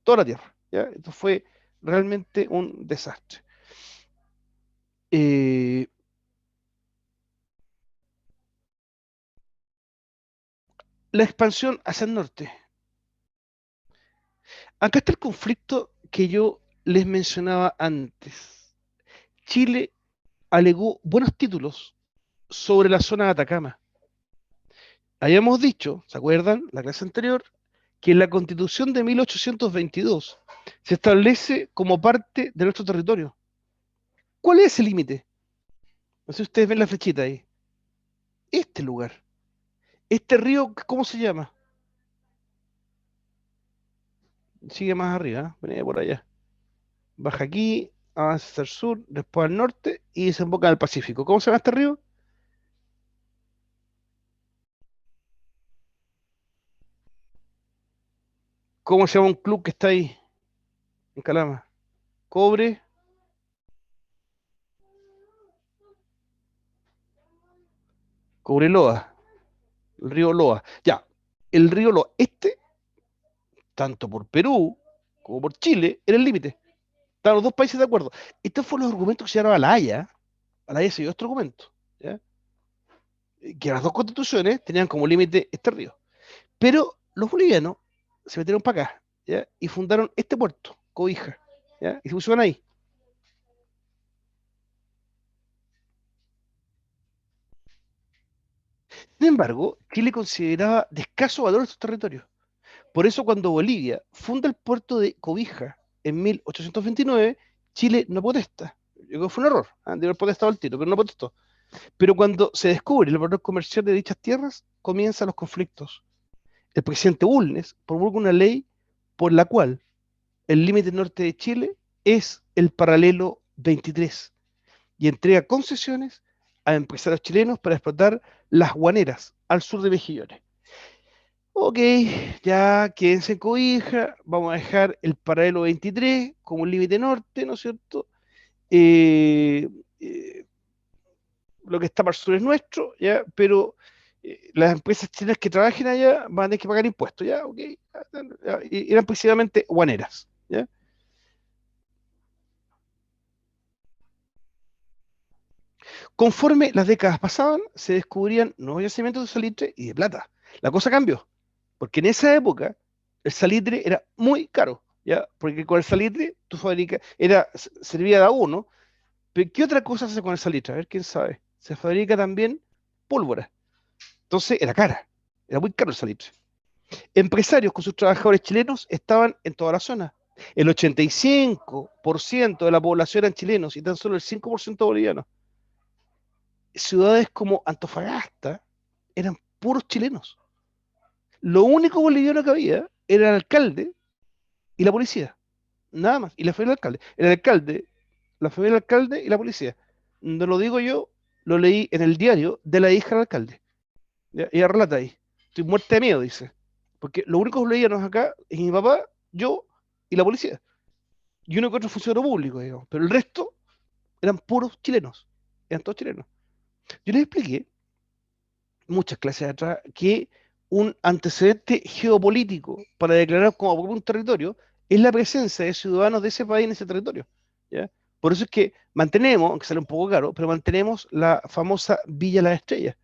toda la tierra. ¿Ya? Esto fue realmente un desastre. Eh, la expansión hacia el norte. Acá está el conflicto que yo les mencionaba antes. Chile alegó buenos títulos sobre la zona de Atacama. Habíamos dicho, ¿se acuerdan? La clase anterior, que en la Constitución de 1822 se establece como parte de nuestro territorio. ¿Cuál es el límite? No sé si ustedes ven la flechita ahí. Este lugar. Este río, ¿cómo se llama? Sigue más arriba, ¿eh? Venía por allá. Baja aquí, avanza hacia el sur, después al norte y desemboca en el Pacífico. ¿Cómo se llama este río? ¿Cómo se llama un club que está ahí, en Calama? Cobre. Cobreloa, el río Loa. Ya, el río Loa, tanto por Perú como por Chile, era el límite. Estaban los dos países de acuerdo. Estos fueron los argumentos que se llevaron a La Haya. A La Haya se dio otro argumento, ¿ya? Que las dos constituciones tenían como límite este río. Pero los bolivianos se metieron para acá, ¿ya? Y fundaron este puerto, Cobija, ¿ya? Y se pusieron ahí. Sin embargo, Chile consideraba de escaso valor estos territorios. Por eso, cuando Bolivia funda el puerto de Cobija en 1829, Chile no protesta. Yo creo que fue un error, ¿ah? De haber protestado al tiro, pero no protestó. Pero cuando se descubre el valor comercial de dichas tierras, comienzan los conflictos. El presidente Bulnes promulga una ley por la cual el límite norte de Chile es el paralelo 23 y entrega concesiones a empresarios chilenos para explotar las guaneras al sur de Mejillones. Ok, ya quédense en Cobija, vamos a dejar el paralelo 23 como límite norte, ¿no es cierto? Eh, eh, lo que está para el sur es nuestro, ¿ya? Pero las empresas chilenas que trabajen allá van a tener que pagar impuestos, ¿ya? Ok, ya, y eran precisamente guaneras, ¿ya? Conforme las décadas pasaban, se descubrían nuevos yacimientos de salitre y de plata. La cosa cambió, porque en esa época el salitre era muy caro, ¿ya? Porque con el salitre tú fabricas, servía de abono, pero ¿qué otra cosa se hace con el salitre? A ver, quién sabe. Se fabrica también pólvora. Entonces era cara, era muy caro el salitre. Empresarios con sus trabajadores chilenos estaban en toda la zona. El 85% de la población eran chilenos y tan solo el 5% bolivianos. Ciudades como Antofagasta eran puros chilenos. Lo único boliviano que había era el alcalde y la policía. Nada más. Y la familia del alcalde. El alcalde, la familia del alcalde y la policía. No lo digo yo, lo leí en el diario de la hija del alcalde. ¿Ya? Ella relata ahí. Estoy muerta de miedo, dice. Porque los únicos bolivianos acá es mi papá, yo y la policía. Y uno que otro funcionario público, digamos. Pero el resto eran puros chilenos. Eran todos chilenos. Yo les expliqué muchas clases atrás, que un antecedente geopolítico para declarar como propio un territorio es la presencia de ciudadanos de ese país en ese territorio, ¿ya? Por eso es que mantenemos, aunque sale un poco caro, pero mantenemos la famosa Villa Las Estrellas.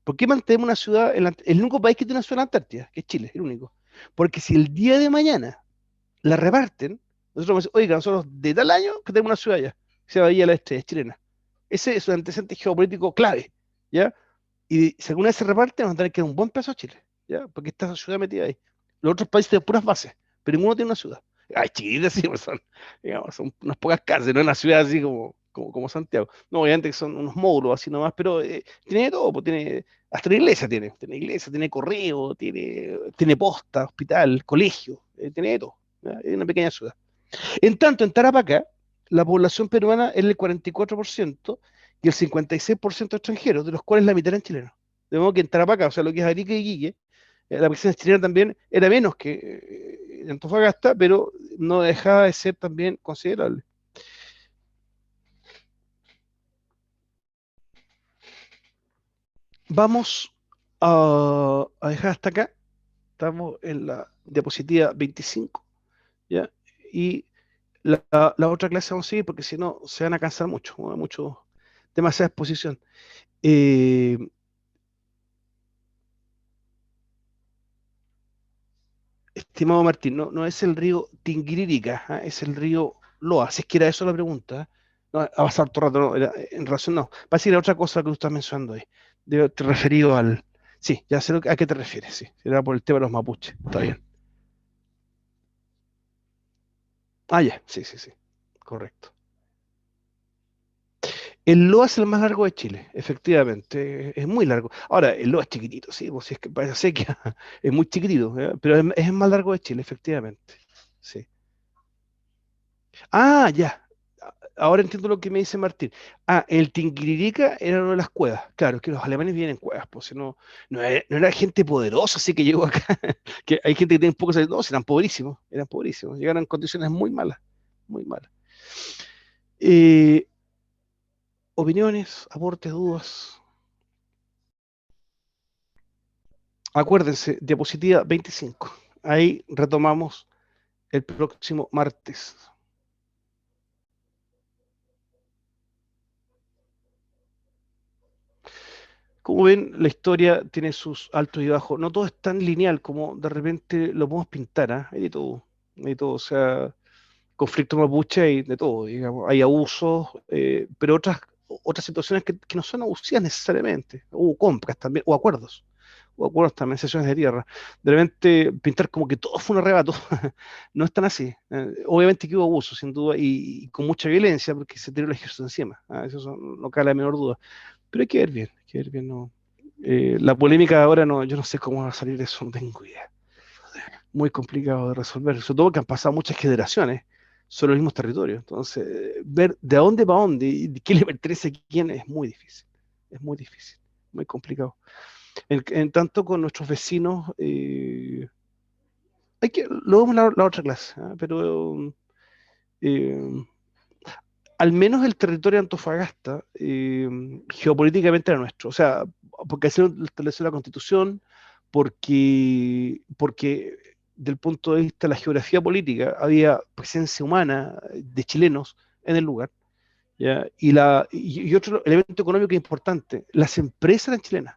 ¿Por qué mantenemos una ciudad, el único país que tiene una ciudad en la Antártida, que es Chile, el único? Porque si el día de mañana la reparten, nosotros vamos a decir, oiga, nosotros de tal año que tenemos una ciudad allá, que se llama Villa Las Estrellas, chilena. Ese es un antecedente geopolítico clave, ¿ya? Y si alguna vez se reparte, vamos a tener que dar un buen peso a Chile, ¿ya? Porque está esa ciudad metida ahí. Los otros países tienen puras bases, pero ninguno tiene una ciudad. Ay, chiquitas, sí, pues son, digamos, son unas pocas cárceles, no es una ciudad así como Santiago. No, obviamente que son unos módulos así nomás, pero tiene de todo, pues tiene, hasta una iglesia tiene iglesia, tiene correo, tiene posta, hospital, colegio, tiene de todo, ¿ya? Es una pequeña ciudad. En tanto, en Tarapacá, la población peruana es el 44% y el 56% extranjeros, de los cuales la mitad eran chilenos. De modo que en Tarapacá, o sea, lo que es Arica y Iquique, la presencia chilena también era menos que en Antofagasta, pero no dejaba de ser también considerable. Vamos a dejar hasta acá. Estamos en la diapositiva 25, ¿ya? Y la otra clase vamos a seguir porque si no se van a cansar mucho, demasiada exposición. Eh, Estimado Martín, no es el río Tinguiririca, ¿ah? Es el río Loa, si es que era eso la pregunta. ¿Ah? No, ha pasado todo el rato, no, en razón no. Parece que era otra cosa que tú estás mencionando ahí. Te referido al... Sí, ya sé a qué te refieres, sí. Era por el tema de los mapuches, está bien. Ah, ya, sí, sí, sí, correcto. El Loa es el más largo de Chile, efectivamente, es muy largo. Ahora, el Loa es chiquitito, sí, pues sí, es que parece que es muy chiquitito, pero es el más largo de Chile, efectivamente. Sí. Ah, ya. Ahora entiendo lo que me dice Martín. Ah, el Tinguiririca era una de las cuevas. Claro, es que los alemanes vienen en cuevas, pues si no era gente poderosa, así que llegó acá. Que hay gente que tiene pocos años. No, si eran pobrísimos. Llegaron en condiciones muy malas, muy malas. Eh, Opiniones, aportes, dudas. Acuérdense, diapositiva 25. Ahí retomamos el próximo martes. Como ven, la historia tiene sus altos y bajos. No todo es tan lineal como de repente lo podemos pintar, ¿ah? Hay de todo. Hay de todo. O sea, conflicto mapuche hay de todo, digamos. Hay abusos, pero otras situaciones que no son abusivas necesariamente. Hubo compras también, o acuerdos también, sesiones de tierra. De repente pintar como que todo fue un arrebato, no es tan así. Obviamente que hubo abusos, sin duda, y con mucha violencia, porque se tiró el ejército encima. No cabe la menor duda. Pero hay que ver bien, no. La polémica ahora no, yo no sé cómo va a salir eso, no tengo idea. Muy complicado de resolver, sobre todo que han pasado muchas generaciones sobre los mismos territorios. Entonces, ver de dónde para dónde y de qué le pertenece a quién es muy difícil, muy complicado. En tanto con nuestros vecinos, lo vemos la otra clase, ¿ah? Pero eh, al menos el territorio de Antofagasta geopolíticamente era nuestro. O sea, porque así lo estableció la Constitución, porque del punto de vista de la geografía política había presencia humana de chilenos en el lugar. ¿Ya? Y otro elemento económico importante, las empresas eran chilenas.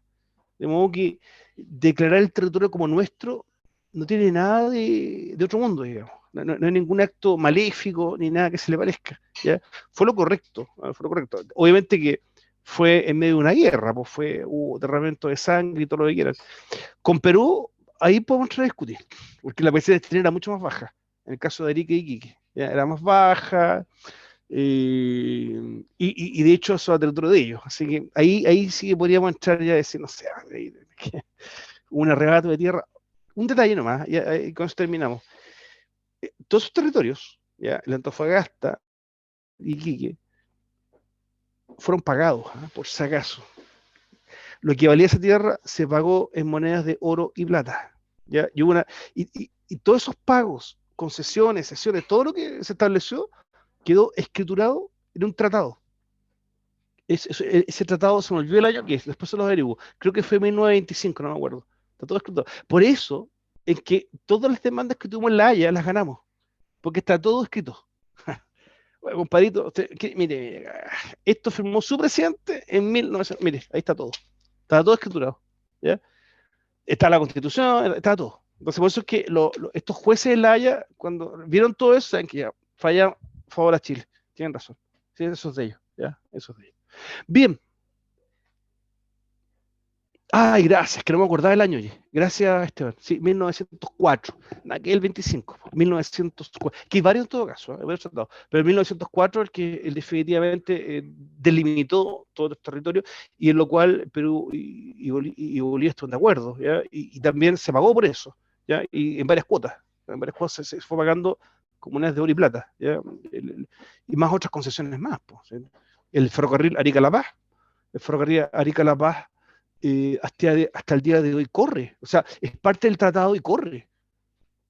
De modo que declarar el territorio como nuestro no tiene nada de otro mundo, digamos. No hay ningún acto maléfico ni nada que se le parezca. ¿Ya? Fue lo correcto, fue lo correcto. Obviamente que fue en medio de una guerra, pues hubo derramamiento de sangre y todo lo que quieran. Con Perú, ahí podemos entrar a discutir, porque la presencia chilena era mucho más baja. En el caso de Arica y Iquique, ¿ya? Era más baja, y de hecho eso es territorio de ellos. Así que ahí sí que podríamos entrar ya a decir, no sé, un arrebato de tierra. Un detalle nomás, y con eso terminamos. Todos esos territorios, ya, el Antofagasta y Iquique, fueron pagados, por si acaso. Lo que valía esa tierra se pagó en monedas de oro y plata. ¿Ya? Y todos esos pagos, concesiones, sesiones, todo lo que se estableció quedó escriturado en un tratado. Ese tratado se me olvidó el año que es, después se los averiguo. Creo que fue 1925, no me acuerdo. Está todo escrito. Por eso es que todas las demandas que tuvimos en La Haya las ganamos, porque está todo escrito. Bueno, compadrito, mire, esto firmó su presidente en 1900. Mire, ahí está todo. Está todo escriturado. ¿Ya? Está la Constitución, está todo. Entonces, por eso es que estos jueces de La Haya, cuando vieron todo eso, saben que ya falla a favor a Chile. Tienen razón. Sí, eso es de ellos. ¿Ya? Eso es de ellos. Bien. Ay, gracias, que no me acordaba el año, oye. Gracias, Esteban. Sí, 1904. El 25, 1904. Que hay varios en todo caso, pero el 1904 el que definitivamente delimitó todo el territorio y en lo cual Perú y Bolivia están de acuerdo, ¿ya? Y también se pagó por eso, ¿ya? Y en varias cuotas. En varias cuotas se fue pagando comunas de oro y plata, ¿ya? Y más otras concesiones más, pues, ¿sí? El ferrocarril Arica-La Paz, el ferrocarril Arica-La Paz hasta el día de hoy corre. O sea, es parte del tratado y corre.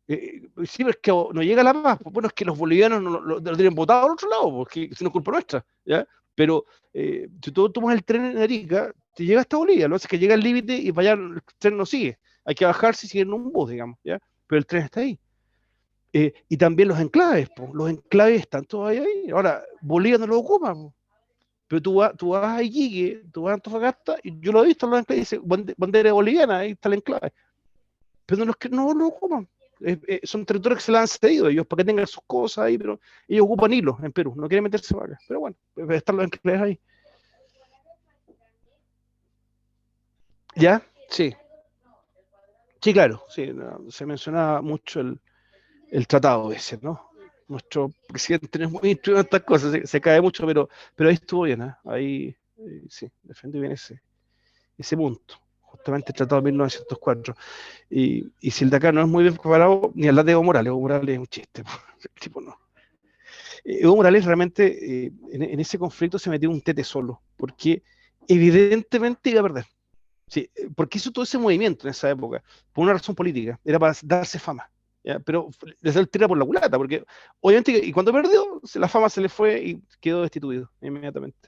Sí, es que no llega a la paz. Bueno, es que los bolivianos lo tienen votado al otro lado, porque si no es culpa nuestra. ¿Ya? Pero si tú tomas el tren en Arica, te llega hasta Bolivia. Lo que es que llega al límite y para allá el tren no sigue. Hay que bajarse y seguir en un bus, digamos. ¿Ya? Pero el tren está ahí. Y también los enclaves, po. Los enclaves están todos ahí. Ahora, Bolivia no lo ocupa, po. Pero tú vas a Iquique, tú vas a Antofagasta, y yo lo he visto en los enclaves, dice bandera boliviana, ahí está el enclave. Pero no lo ocupan. Son territorios que se le han cedido ellos para que tengan sus cosas ahí, pero ellos ocupan hilos en Perú, no quieren meterse para acá. Pero bueno, están los enclaves ahí. ¿Ya? Sí. Sí, claro, sí, no, se mencionaba mucho el tratado ese, ¿no? Nuestro presidente no es muy instruido en estas cosas, se cae mucho, pero ahí estuvo bien, ¿eh? Ahí sí, defendió bien ese punto, justamente el Tratado de 1904. Y si el de acá no es muy bien preparado, ni hablar de Evo Morales es un chiste, el tipo no. Evo Morales realmente en ese conflicto se metió un tete solo, porque evidentemente iba a perder. Sí, porque hizo todo ese movimiento en esa época, por una razón política, era para darse fama. ¿Ya? Pero le salió el tira por la culata, porque obviamente, y cuando perdió, la fama se le fue y quedó destituido inmediatamente.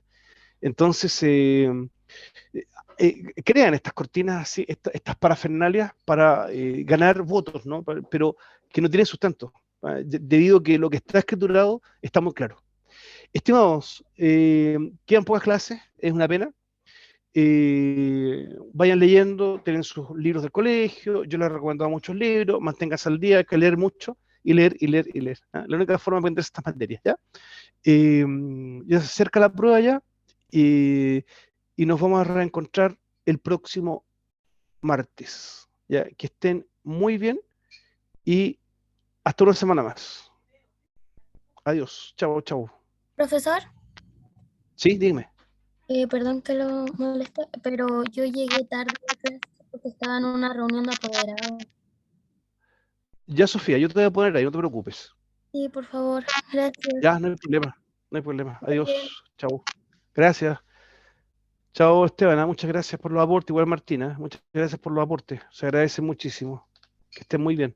Entonces, crean estas cortinas así, estas parafernalias para ganar votos, ¿no? Pero que no tienen sustento, debido a que lo que está escriturado está muy claro. Estimados, quedan pocas clases, es una pena. Vayan leyendo, tienen sus libros del colegio, yo les he recomendado muchos libros, manténganse al día, hay que leer mucho, y leer, y leer, y leer. ¿Ah? La única forma de aprender estas materias, ¿ya? Ya se acerca la prueba ya, y nos vamos a reencontrar el próximo martes. ¿Ya? Que estén muy bien y hasta una semana más. Adiós. Chao, chao. Profesor, Sí, dime. perdón que lo moleste, pero yo llegué tarde a clase porque estaba en una reunión de apoderados. Ya, Sofía, yo te voy a poner ahí, no te preocupes. Sí, por favor, gracias. Ya, no hay problema. No hay problema. Adiós. Chao. Gracias. Chao, Esteban. Muchas gracias por los aportes. Igual, Martina. Muchas gracias por los aportes. Se agradece muchísimo. Que estén muy bien.